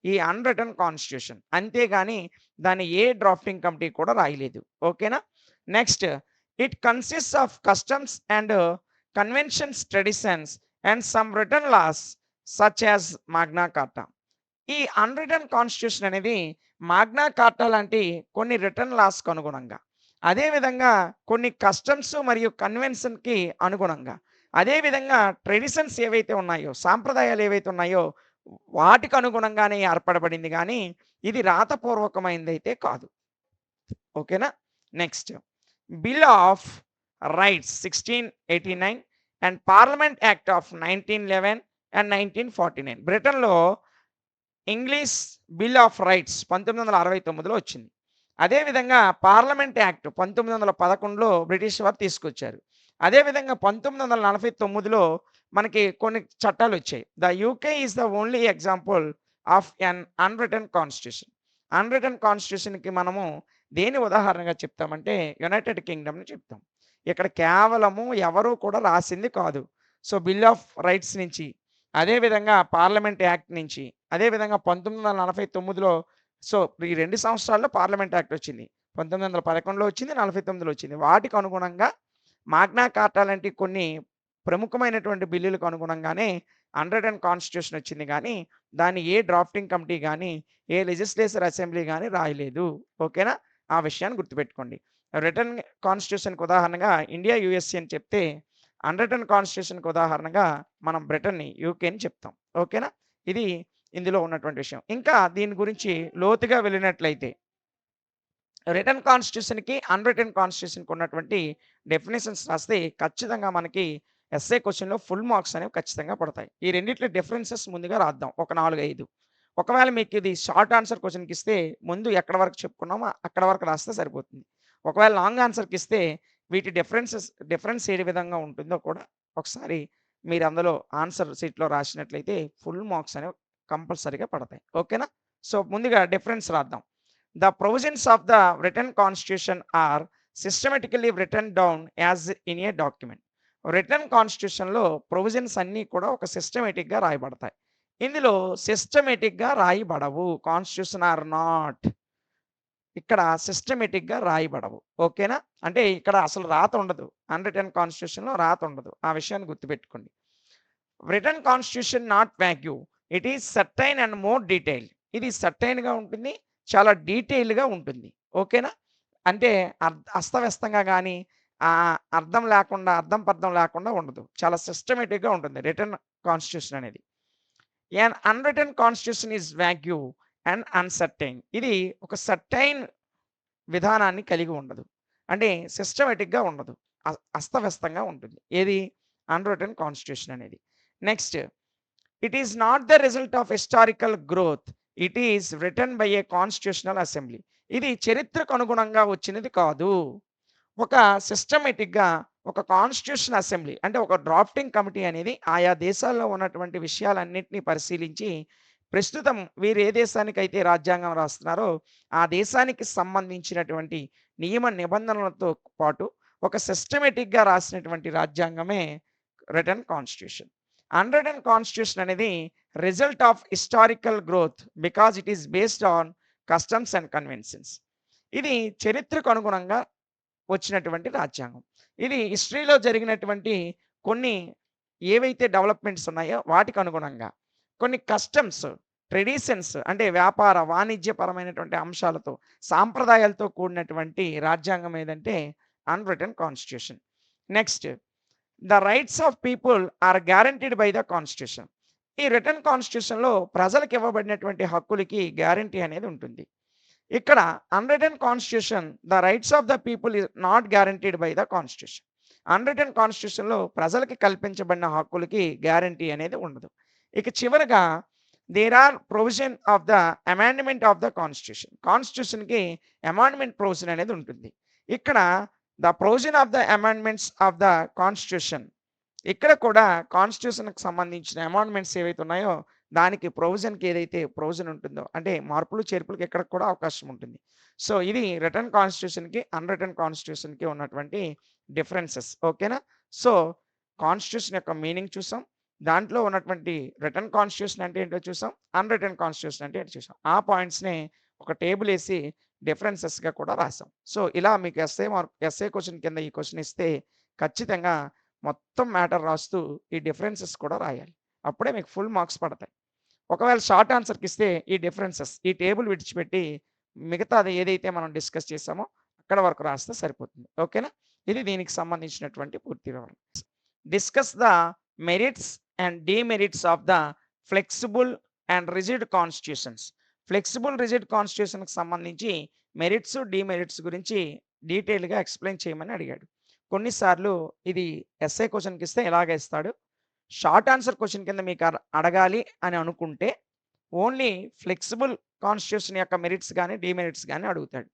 ఈ అన్‌రిటన్ కాన్స్టిట్యూషన్. అంతేగాని దాన్ని ఏ డ్రాఫ్టింగ్ కమిటీ కూడా రాయలేదు. ఓకేనా? Next, it consists of customs and conventions, traditions and some written laws such as Magna Carta. ఈ అన్‌రిటన్ కాన్స్టిట్యూషన్ అనేది మాగ్నా కార్టా లాంటి కొన్ని రిటన్ లాస్‌కు అనుగుణంగా, అదే విధంగా కొన్ని కస్టమ్స్ మరియు కన్వెన్షన్‌కి అనుగుణంగా, అదే విధంగా ట్రెడిషన్స్ ఏవైతే ఉన్నాయో, సాంప్రదాయాలు ఏవైతే ఉన్నాయో వాటికి అనుగుణంగానే ఏర్పడబడింది గానీ, ఇది రాతపూర్వకమైనదైతే కాదు. ఓకేనా? Next, bill of rights 1689 and parliament act of 1911 and 1949. బ్రిటన్‌లో ఇంగ్లీష్ బిల్ ఆఫ్ రైట్స్ 1969లో వచ్చింది. అదేవిధంగా పార్లమెంట్ యాక్ట్ 1911లో బ్రిటిష్ వారు తీసుకొచ్చారు. అదేవిధంగా 1949లో మనకి కొన్ని చట్టాలు వచ్చాయి. The UK is the only example of an unwritten constitution. Unwritten కాన్స్టిట్యూషన్‌కి మనము దేని ఉదాహరణగా చెప్తామంటే యునైటెడ్ కింగ్డమ్‌ని చెప్తాం. ఇక్కడ కేవలము ఎవరు కూడా రాసింది కాదు. సో, బిల్ ఆఫ్ రైట్స్ నుంచి, అదేవిధంగా పార్లమెంట్ యాక్ట్ నుంచి, అదేవిధంగా 1949లో, సో, ఈ 2 సంవత్సరాల్లో పార్లమెంట్ యాక్ట్ వచ్చింది. 1911లో వచ్చింది, 49లో వచ్చింది. వాటికి అనుగుణంగా మాగ్నా కార్టా లాంటి కొన్ని ప్రముఖమైనటువంటి బిల్లులకు అనుగుణంగానే అన్‌రిటన్ కాన్స్టిట్యూషన్ వచ్చింది గానీ, దాన్ని ఏ డ్రాఫ్టింగ్ కమిటీ గానీ, ఏ లెజిస్లేచర్ అసెంబ్లీ గానీ రాయలేదు. ఓకేనా? ఆ విషయాన్ని గుర్తుపెట్టుకోండి. రిటన్ కాన్స్టిట్యూషన్‌కి ఉదాహరణగా ఇండియా, యూఎస్ఏ అని చెప్తే, అన్‌రిటన్ కాన్స్టిట్యూషన్‌కి ఉదాహరణగా మనం బ్రిటన్‌ని, యూకేని చెప్తాం. ఓకేనా? ఇది ఇందులో ఉన్నటువంటి విషయం. ఇంకా దీని గురించి లోతుగా వెళ్ళినట్లయితే, రిటన్ కాన్స్టిట్యూషన్‌కి, అన్‌రిటన్ కాన్స్టిట్యూషన్‌కి ఉన్నటువంటి డెఫినిషన్స్ రాస్తే ఖచ్చితంగా మనకి ఎస్ఏ క్వెషన్‌లో ఫుల్ మార్క్స్ అనేవి ఖచ్చితంగా పడతాయి. ఈ రెండిట్ల డిఫరెన్సెస్ ముందుగా రాద్దాం. ఒక 4, 5. ఒకవేళ మీకు ఇది షార్ట్ ఆన్సర్ క్వెషన్‌కి ఇస్తే ముందు ఎక్కడి వరకు చెప్పుకున్నామో అక్కడ వరకు రాస్తే సరిపోతుంది. ఒకవేళ లాంగ్ ఆన్సర్‌కి ఇస్తే వీటి డిఫరెన్స్ ఏ విధంగా ఉంటుందో కూడా ఒకసారి మీరు అందులో ఆన్సర్ షీట్‌లో రాసినట్లయితే ఫుల్ మార్క్స్ అనేవి కంపల్సరీగా పడతాయి. ఓకేనా? సో, ముందుగా డిఫరెన్స్ రాద్దాం. The provisions of the written constitution are systematically written down as in a document. Written కాన్స్టిట్యూషన్‌లో ప్రొవిజన్స్ అన్నీ కూడా ఒక సిస్టమాటిక్‌గా రాయబడతాయి. ఇందులో సిస్టమాటిక్‌గా రాయబడవు. Constitution are not. ఇక్కడ సిస్టమాటిక్‌గా రాయబడవు. ఓకేనా? అంటే ఇక్కడ అసలు రాత ఉండదు. అన్‌రిటన్ కాన్స్టిట్యూషన్‌లో రాత ఉండదు. ఆ విషయాన్ని గుర్తుపెట్టుకోండి. Written constitution not vague. It is certain and more detailed. ఇది సర్టైన్‌గా ఉంటుంది. చాలా డీటెయిల్డ్‌గా ఉంటుంది. ఓకేనా? అంటే అస్తవ్యస్తంగా గాని, అర్థం లేకుండా, అర్థం పర్థం లేకుండా ఉండదు. చాలా సిస్టమాటిక్‌గా ఉంటుంది రిటన్ కాన్స్టిట్యూషన్ అనేది. An unwritten constitution is vague and uncertain. ఇది ఒక సర్టైన్ విధానాన్ని కలిగి ఉండదు. అంటే సిస్టమాటిక్‌గా ఉండదు. అస్తవ్యస్తంగా ఉంటుంది. ఏది అన్రిటన్ కాన్స్టిట్యూషన్ అనేది. Next, it is not the result of historical growth. It is written by A constitutional assembly. ఇది చరిత్రకు అనుగుణంగా వచ్చినది కాదు. ఒక సిస్టమేటిక్‌గా ఒక కాన్స్టిట్యూషన్ అసెంబ్లీ అంటే ఒక డ్రాఫ్టింగ్ కమిటీ అనేది ఆయా దేశాల్లో ఉన్నటువంటి విషయాలన్నిటిని పరిశీలించి ప్రస్తుతం వీరు ఏ దేశానికైతే రాజ్యాంగం రాస్తున్నారో ఆ దేశానికి సంబంధించినటువంటి నియమ నిబంధనలతో పాటు ఒక సిస్టమేటిక్‌గా రాసినటువంటి రాజ్యాంగమే రిటన్ కాన్స్టిట్యూషన్. అన్రిటన్ కాన్స్టిట్యూషన్ అనేది result of historical growth because it is based on customs and conventions. ఇది చరిత్రకు అనుగుణంగా వచ్చినటువంటి రాజ్యాంగం. ఇది హిస్టరీలో జరిగినటువంటి కొన్ని ఏవైతే డెవలప్‌మెంట్స్ ఉన్నాయో వాటికి అనుగుణంగా, కొన్ని కస్టమ్స్, ట్రెడిషన్స్ అంటే వ్యాపార, వాణిజ్యపరమైనటువంటి అంశాలతో, సాంప్రదాయాలతో కూడినటువంటి రాజ్యాంగం ఏదంటే unwritten constitution. Next, the rights of people are guaranteed by the constitution. ఈ రిటెన్ కాన్స్టిట్యూషన్‌లో ప్రజలకు ఇవ్వబడినటువంటి హక్కులకి గ్యారంటీ అనేది ఉంటుంది. ఇక్కడ unwritten constitution the rights of the people is not guaranteed by the constitution. Unwritten కాన్స్టిట్యూషన్‌లో ప్రజలకి కల్పించబడిన హక్కులకి గ్యారంటీ అనేది ఉండదు. ఇక చివరగా there are provision of the amendment of the constitution. కాన్స్టిట్యూషన్‌కి అమెండ్మెంట్ ప్రొవిజన్ అనేది ఉంటుంది. ఇక్కడ the provision of the amendments of the constitution, ఇక్కడ కూడా కాన్స్టిట్యూషన్‌కి సంబంధించిన అమెండ్మెంట్స్ ఏవైతే ఉన్నాయో దానికి ప్రొవిజన్‌కి ఏదైతే ప్రొవిజన్ ఉంటుందో అంటే మార్పులు, చేర్పులకి ఇక్కడ కూడా అవకాశం ఉంటుంది. సో, ఇది రిటన్ కాన్స్టిట్యూషన్‌కి, అన్‌రిటన్ కాన్స్టిట్యూషన్‌కి ఉన్నటువంటి డిఫరెన్సెస్. ఓకేనా? సో, కాన్స్టిట్యూషన్ యొక్క మీనింగ్ చూసాం. దాంట్లో ఉన్నటువంటి రిటన్ కాన్స్టిట్యూషన్ అంటే ఏంటో చూసాం. అన్‌రిటన్ కాన్స్టిట్యూషన్ అంటే ఏంటో చూసాం. ఆ పాయింట్స్‌ని ఒక టేబుల్ ఏసి డిఫరెన్సెస్‌గా కూడా రాసాం. సో, ఇలా మీకు ఎస్ఏ క్వెషన్ కింద ఈ క్వెషన్ ఇస్తే ఖచ్చితంగా మొత్తం మ్యాటర్ రాస్తూ ఈ డిఫరెన్సెస్ కూడా రాయాలి. అప్పుడే మీకు ఫుల్ మార్క్స్ పడతాయి. ఒకవేళ షార్ట్ ఆన్సర్‌కి ఇస్తే ఈ డిఫరెన్సెస్ ఈ టేబుల్ విడిచిపెట్టి మిగతాది ఏదైతే మనం డిస్కస్ చేసామో అక్కడ వరకు రాస్తే సరిపోతుంది. ఓకేనా? ఇది దీనికి సంబంధించినటువంటి పూర్తి వివరణ. Discuss the merits and demerits of the flexible and rigid constitutions. Flexible, rigid కాన్స్టిట్యూషన్‌కి సంబంధించి మెరిట్స్, డీమెరిట్స్ గురించి డీటెయిల్‌గా ఎక్స్‌ప్లెయిన్ చేయమని అడిగాడు. కొన్నిసార్లు ఇది ఎస్ఏ క్వెషన్‌కి ఇస్తే ఇలాగే ఇస్తాడు. షార్ట్ ఆన్సర్ క్వెషన్ కింద మీకు అడగాలి అని అనుకుంటే ఓన్లీ ఫ్లెక్సిబుల్ కాన్స్టిట్యూషన్ యొక్క మెరిట్స్ గాని, డీమెరిట్స్ గాని అడుగుతాడు.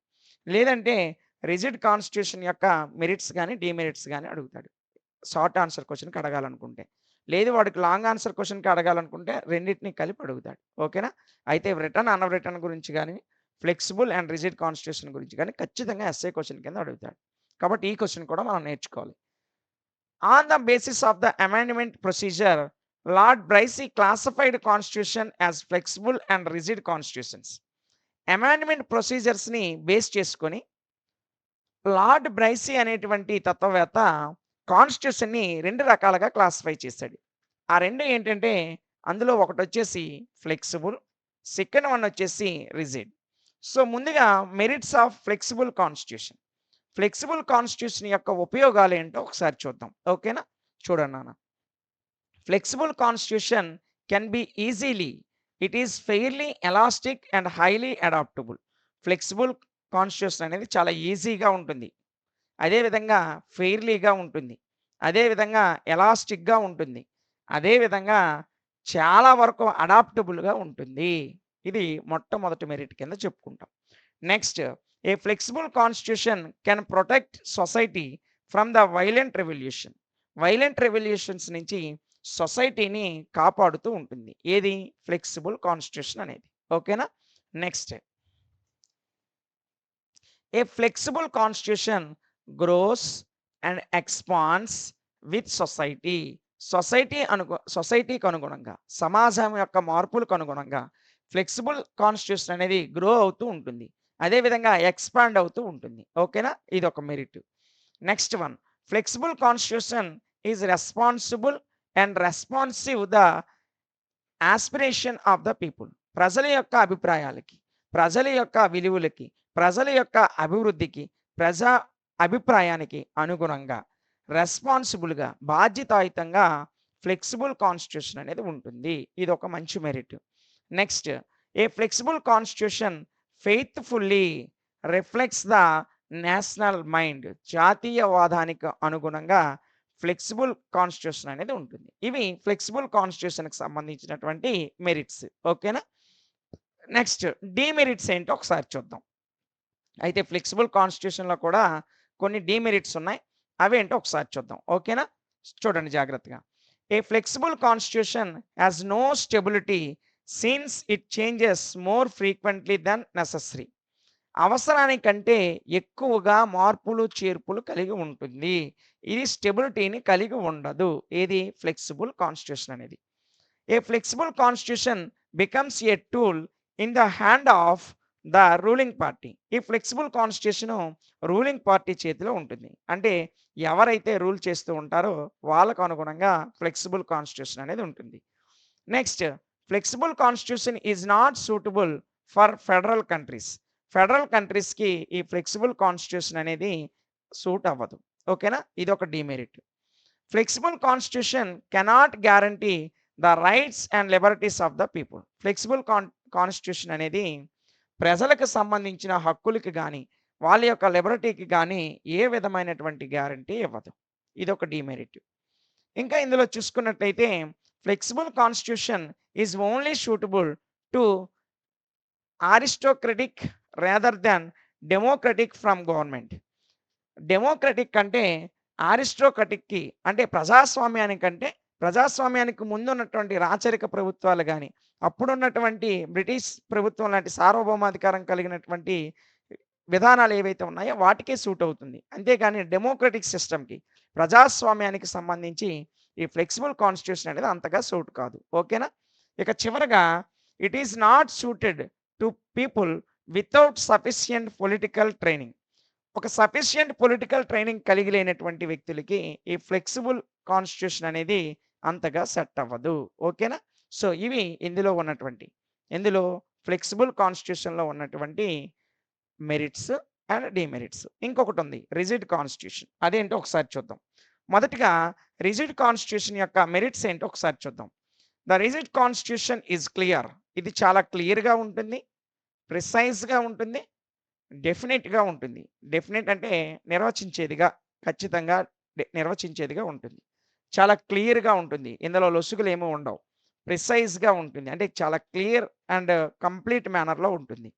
లేదంటే రిజిడ్ కాన్స్టిట్యూషన్ యొక్క మెరిట్స్ గాని, డీమెరిట్స్ గాని అడుగుతాడు. షార్ట్ ఆన్సర్ క్వెషన్‌కి అడగాలనుకుంటే. లేదు వాడికి లాంగ్ ఆన్సర్ క్వెషన్‌కి అడగాలనుకుంటే రెండిటిని కలిపి అడుగుతాడు. ఓకేనా? అయితే రిటన్, అన్‌రిటన్ గురించి గాని, ఫ్లెక్సిబుల్ అండ్ రిజిడ్ కాన్స్టిట్యూషన్ గురించి గాని ఖచ్చితంగా ఎస్ఏ క్వెషన్ కింద అడుగుతాడు. కాబట్టి ఈ క్వెషన్ కూడా మనం నేర్చుకోవాలి. On the basis of the amendment procedure, Lord Bracy classified constitution as flexible and rigid constitutions. Amendment ప్రొసీజర్స్‌ని బేస్ చేసుకొని లార్డ్ బ్రైసీ అనేటువంటి తత్వవేత్త కాన్స్టిట్యూషన్‌ని 2 రకాలుగా క్లాసిఫై చేశాడు. ఆ 2 ఏంటంటే అందులో ఒకటొచ్చేసి ఫ్లెక్సిబుల్, సెకండ్ వన్ వచ్చేసి రిజిడ్. సో, ముందుగా merits of flexible constitution. Flexible constitution యొక్క ఉపయోగాలేంటో ఒకసారి చూద్దాం. ఓకేనా? చూడండి నాన్న. Flexible constitution can be easily, it is fairly elastic and highly adaptable. Flexible constitution అనేది చాలా ఈజీగా ఉంటుంది. అదేవిధంగా ఫెయిర్లీగా ఉంటుంది. అదేవిధంగా ఎలాస్టిక్‌గా ఉంటుంది. అదేవిధంగా చాలా వరకు అడాప్టబుల్‌గా ఉంటుంది. ఇది మొట్టమొదటి మెరిట్ కింద చెప్పుకుంటాం. Next, a flexible constitution can protect society from the violent revolution. Violent revolutions నుంచి సొసైటీని కాపాడుతూ ఉంటుంది. ఏది? ఫ్లెక్సిబుల్ కాన్స్టిట్యూషన్ అనేది. ఓకేనా? Next, a flexible constitution grows and expands with society. సొసైటీకి అనుగుణంగా, సమాజం యొక్క మార్పులకు అనుగుణంగా ఫ్లెక్సిబుల్ కాన్స్టిట్యూషన్ అనేది గ్రో అవుతూ ఉంటుంది. అదేవిధంగా ఎక్స్పాండ్ అవుతూ ఉంటుంది. ఓకేనా? ఇది ఒక merit. Next one, flexible constitution is responsible and responsive the aspiration of the people. ప్రజల యొక్క అభిప్రాయాలకి, ప్రజల యొక్క విలువలకి, ప్రజల యొక్క అభివృద్ధికి, ప్రజా అభిప్రాయానికి అనుగుణంగా రెస్పాన్సిబుల్‌గా, బాధ్యతాయుతంగా ఫ్లెక్సిబుల్ కాన్స్టిట్యూషన్ అనేది ఉంటుంది. ఇది ఒక మంచి merit. Next, a flexible constitution faithfully reflects the national mind. జాతీయవాదానికి అనుగుణంగా ఫ్లెక్సిబుల్ కాన్స్టిట్యూషన్ అనేది ఉంటుంది. ఇవి ఫ్లెక్సిబుల్ కాన్స్టిట్యూషన్కి సంబంధించినటువంటి మెరిట్స్. ఓకేనా. నెక్స్ట్, డీమెరిట్స్ ఏంటో ఒకసారి చూద్దాం. అయితే ఫ్లెక్సిబుల్ కాన్స్టిట్యూషన్లో కూడా కొన్ని డీమెరిట్స్ ఉన్నాయి. అవేంటో ఒకసారి చూద్దాం. ఓకేనా. చూడండి జాగ్రత్తగా. A flexible constitution has no stability since it changes more frequently then necessary. అవసరానికంటే ఎక్కువగా మార్పులు చేర్పులు కలిగి ఉంటుంది. ఇది స్టెబిలిటీని కలిగి ఉండదు. ఏది ఫ్లెక్సిబుల్ కాన్స్టిట్యూషన్ అనేది. A flexible constitution becomes a tool in the hand of the ruling party. ఈ ఫ్లెక్సిబుల్ కాన్స్టిట్యూషన్ రూలింగ్ పార్టీ చేతిలో ఉంటుంది. అంటే ఎవరైతే రూల్ చేస్తూ ఉంటారో వాళ్ళకు అనుగుణంగా ఫ్లెక్సిబుల్ కాన్స్టిట్యూషన్ అనేది ఉంటుంది. Next, flexible constitution is not suitable for federal countries. Federal కంట్రీస్కి ఈ ఫ్లెక్సిబుల్ కాన్స్టిట్యూషన్ అనేది సూట్ అవ్వదు. ఓకేనా. ఇది ఒక demerit. Flexible constitution cannot guarantee the rights and liberties of the people. Flexible constitution అనేది ప్రజలకు సంబంధించిన హక్కులకి కానీ వాళ్ళ యొక్క లిబర్టీకి కానీ ఏ విధమైనటువంటి గ్యారంటీ ఇవ్వదు. ఇది ఒక డిమెరిట్. ఇంకా ఇందులో చూసుకున్నట్లయితే flexible constitution is only suitable to aristocratic rather than democratic from government. Democratic అంటే అరిస్టోక్రటిక్కి అంటే ప్రజాస్వామ్యానికి ముందున్నటువంటి రాచరిక ప్రభుత్వాలు కానీ అప్పుడున్నటువంటి బ్రిటిష్ ప్రభుత్వం లాంటి సార్వభౌమాధికారం కలిగినటువంటి విధానాలు ఏవైతే ఉన్నాయో వాటికే సూట్ అవుతుంది. అంతేగాని డెమోక్రటిక్ సిస్టమ్కి ప్రజాస్వామ్యానికి సంబంధించి ఈ ఫ్లెక్సిబుల్ కాన్స్టిట్యూషన్ అనేది అంతగా సూట్ కాదు. ఓకేనా. ఇక చివరగా, it is not suited to people without sufficient political training. ఒక సఫిషియంట్ పొలిటికల్ ట్రైనింగ్ కలిగి లేనటువంటి వ్యక్తులకి ఈ ఫ్లెక్సిబుల్ కాన్స్టిట్యూషన్ అనేది అంతగా సెట్ అవ్వదు. ఓకేనా. సో ఇవి ఇందులో ఫ్లెక్సిబుల్ కాన్స్టిట్యూషన్లో ఉన్నటువంటి మెరిట్స్ అండ్ డిమెరిట్స్. ఇంకొకటి ఉంది రిజిడ్ కాన్స్టిట్యూషన్. అదేంటో ఒకసారి చూద్దాం. మొదటిగా రిజిడ్ కాన్స్టిట్యూషన్ యొక్క మెరిట్స్ ఏంటో ఒకసారి చూద్దాం. The rigid constitution is clear. ఇది చాలా క్లియర్గా ఉంటుంది, ప్రిసైజ్గా ఉంటుంది, డెఫినెట్గా ఉంటుంది. డెఫినెట్ అంటే నిర్వచించేదిగా, ఖచ్చితంగా నిర్వచించేదిగా ఉంటుంది. చాలా క్లియర్గా ఉంటుంది. ఇందులో లొసుగులు ఏమీ ఉండవు. ప్రిసైజ్గా ఉంటుంది. అంటే చాలా క్లియర్ అండ్ కంప్లీట్ మేనర్లో ఉంటుంది.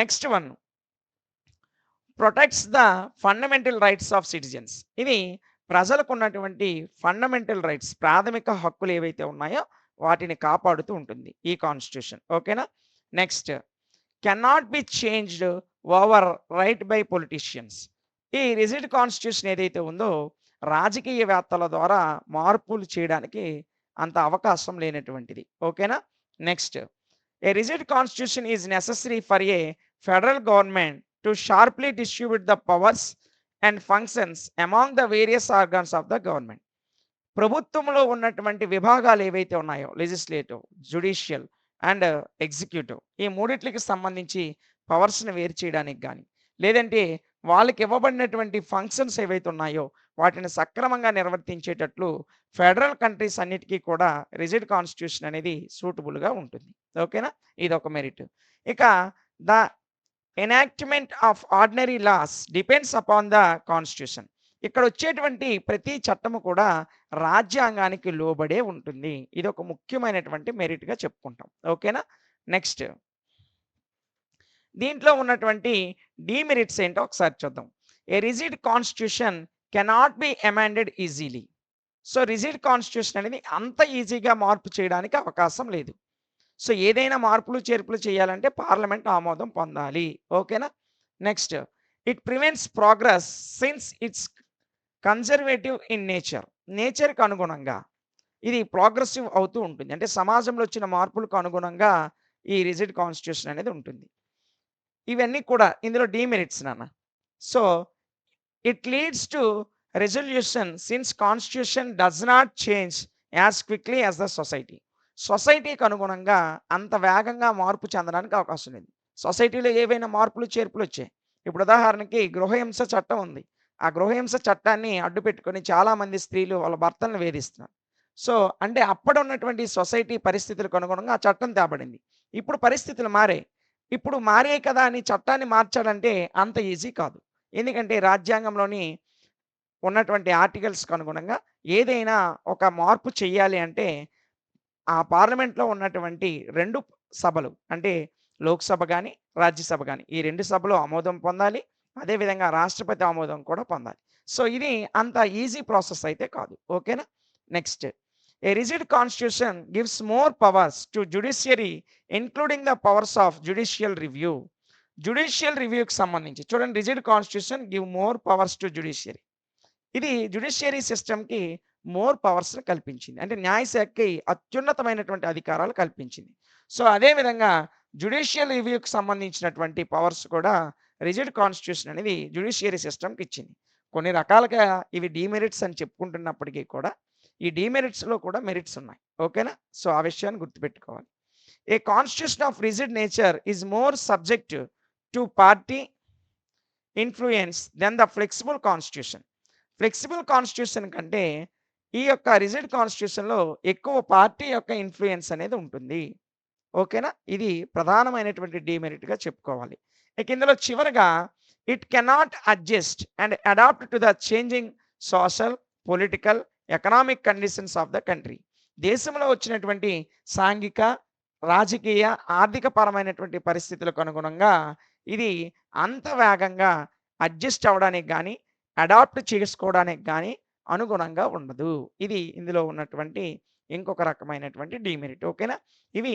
Next one, protects the fundamental rights of citizens. ఇది ప్రజలకు ఉన్నటువంటి ఫండమెంటల్ రైట్స్, ప్రాథమిక హక్కులు ఏవైతే ఉన్నాయో వాటిని కాపాడుతూ ఉంటుంది ఈ కాన్స్టిట్యూషన్. ఓకేనా. Next, cannot be changed over right by politicians. ఈ రిజిడ్ కాన్స్టిట్యూషన్ ఏదైతే ఉందో రాజకీయవేత్తల ద్వారా మార్పులు చేయడానికి అంత అవకాశం లేనటువంటిది. ఓకేనా. Next, a rigid constitution is necessary for a federal government to sharply distribute the powers and functions among the various organs of the government. ప్రభుత్వంలో ఉన్నటువంటి విభాగాలు ఏవైతే ఉన్నాయో లెజిస్లేటివ్, జ్యుడిషియల్ అండ్ ఎగ్జిక్యూటివ్, ఈ మూడిట్లకి సంబంధించి పవర్స్ని వేరు చేయడానికి కానీ లేదంటే వాళ్ళకి ఇవ్వబడినటువంటి ఫంక్షన్స్ ఏవైతే ఉన్నాయో వాటిని సక్రమంగా నిర్వర్తించేటట్లు ఫెడరల్ కంట్రీస్ అన్నిటికీ కూడా రిజిడ్ కాన్స్టిట్యూషన్ అనేది సూటబుల్గా ఉంటుంది. ఓకేనా. ఇది ఒక మెరిట్. ఇక the enactment of ordinary laws depends upon the constitution. ఇక్కడ వచ్చేటువంటి ప్రతి చట్టము కూడా రాజ్యాంగానికి లోబడే ఉంటుంది. ఇది ఒక ముఖ్యమైనటువంటి మెరిట్గా చెప్పుకుంటాం. ఓకేనా. నెక్స్ట్, దీంట్లో ఉన్నటువంటి డిమెరిట్స్ ఏంటో ఒకసారి చూద్దాం. ఏ rigid constitution cannot be amended easily. So rigid constitution అనేది అంత ఈజీగా మార్పు చేయడానికి అవకాశం లేదు. సో ఏదైనా మార్పులు చేర్పులు చేయాలంటే పార్లమెంట్ ఆమోదం పొందాలి. ఓకేనా. Next, it prevents progress since it's conservative in నేచర్కి అనుగుణంగా ఇది ప్రోగ్రెసివ్ అవుతూ ఉంటుంది. అంటే సమాజంలో వచ్చిన మార్పులకు అనుగుణంగా ఈ రిజిడ్ కాన్స్టిట్యూషన్ అనేది ఉంటుంది. ఇవన్నీ కూడా ఇందులో డిమెరిట్స్ నాన్న. So it leads to resolution since constitution does not change as quickly as the society. సొసైటీకి అనుగుణంగా అంత వేగంగా మార్పు చెందడానికి అవకాశం లేదు. సొసైటీలో ఏవైనా మార్పులు చేర్పులు వచ్చాయి. ఇప్పుడు ఉదాహరణకి గృహహింస చట్టం ఉంది. ఆ గృహహింస చట్టాన్ని అడ్డు పెట్టుకొని చాలామంది స్త్రీలు వాళ్ళ భర్తలను వేధిస్తున్నారు. సో, అంటే అప్పుడున్నటువంటి సొసైటీ పరిస్థితులకు అనుగుణంగా ఆ చట్టం తేబడింది. ఇప్పుడు పరిస్థితులు మారాయి. ఇప్పుడు మారాయి కదా అని చట్టాన్ని మార్చాలంటే అంత ఈజీ కాదు. ఎందుకంటే రాజ్యాంగంలోని ఉన్నటువంటి ఆర్టికల్స్‌కి అనుగుణంగా ఏదైనా ఒక మార్పు చెయ్యాలి అంటే ఆ పార్లమెంట్‌లో ఉన్నటువంటి 2 సభలు అంటే లోక్‌సభ గాని, రాజ్యసభ గాని ఈ 2 సభలు ఆమోదం పొందాలి. అదే విధంగా రాష్ట్రపతి ఆమోదం కూడా పొందాలి. సో, ఇది అంత ఈజీ ప్రాసెస్ అయితే కాదు. ఓకేనా? Next. A rigid constitution gives more powers to judiciary including the powers of judicial review. Judicial రివ్యూకి సంబంధించి చూడండి rigid constitution give more powers to judiciary. ఇది జ్యుడిషియరీ సిస్టమ్‌కి మోర్ పవర్స్‌ని కల్పించింది. అంటే న్యాయశాఖకి అత్యున్నతమైనటువంటి అధికారాలు కల్పించింది. సో, అదే విధంగా జ్యుడిషియల్ రివ్యూకి సంబంధించినటువంటి పవర్స్ కూడా రిజిడ్ కాన్స్టిట్యూషన్ అనేది జ్యుడిషియరీ సిస్టమ్‌కి ఇచ్చింది. కొన్ని రకాలుగా ఇవి డీమెరిట్స్ అని చెప్పుకుంటున్నప్పటికీ కూడా, ఈ డీమెరిట్స్‌లో కూడా మెరిట్స్ ఉన్నాయి. ఓకేనా? సో, ఆ విషయాన్ని గుర్తుపెట్టుకోవాలి. A constitution of rigid nature is more subject to party influence then the flexible constitution. Flexible constitution కంటే ఈ యొక్క రిజిడ్ కాన్స్టిట్యూషన్‌లో ఎక్కువ పార్టీ యొక్క ఇన్‌ఫ్లూయెన్స్ అనేది ఉంటుంది. ఓకేనా? ఇది ప్రధానమైనటువంటి డీమెరిట్‌గా చెప్పుకోవాలి. ఇక ఇందులో చివరగా it cannot adjust and adapt to the changing social, political, economic conditions of the country. దేశంలో వచ్చినటువంటి సాంఘిక, రాజకీయ, ఆర్థిక పరమైనటువంటి పరిస్థితులకు అనుగుణంగా ఇది అంత వేగంగా అడ్జస్ట్ అవ్వడానికి గాని, అడాప్ట్ చేసుకోవడానికి గాని అనుగుణంగా ఉండదు. ఇది ఇందులో ఉన్నటువంటి ఇంకొక రకమైనటువంటి డీమెరిట్. ఓకేనా? ఇవి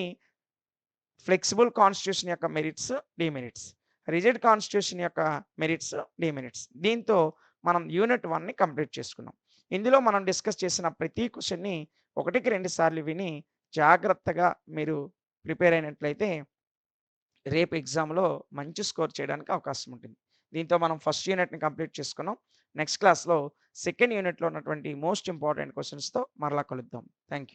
ఫ్లెక్సిబుల్ కాన్స్టిట్యూషన్ యొక్క మెరిట్స్, డీమెరిట్స్. రిజిడ్ కాన్స్టిట్యూషన్ యొక్క మెరిట్స్, డీమెరిట్స్. దీంతో మనం యూనిట్ 1ని కంప్లీట్ చేసుకున్నాం. ఇందులో మనం డిస్కస్ చేసిన ప్రతి క్వెషన్‌ని 1కి 2 సార్లు విని జాగ్రత్తగా మీరు ప్రిపేర్ అయినట్లయితే రేపు ఎగ్జామ్‌లో మంచి స్కోర్ చేయడానికి అవకాశం ఉంటుంది. దీంతో మనం ఫస్ట్ యూనిట్‌ని కంప్లీట్ చేసుకున్నాం. నెక్స్ట్ క్లాస్‌లో సెకండ్ యూనిట్‌లో ఉన్నటువంటి మోస్ట్ ఇంపార్టెంట్ క్వెషన్స్‌తో మరలా కలుద్దాం. Thank you.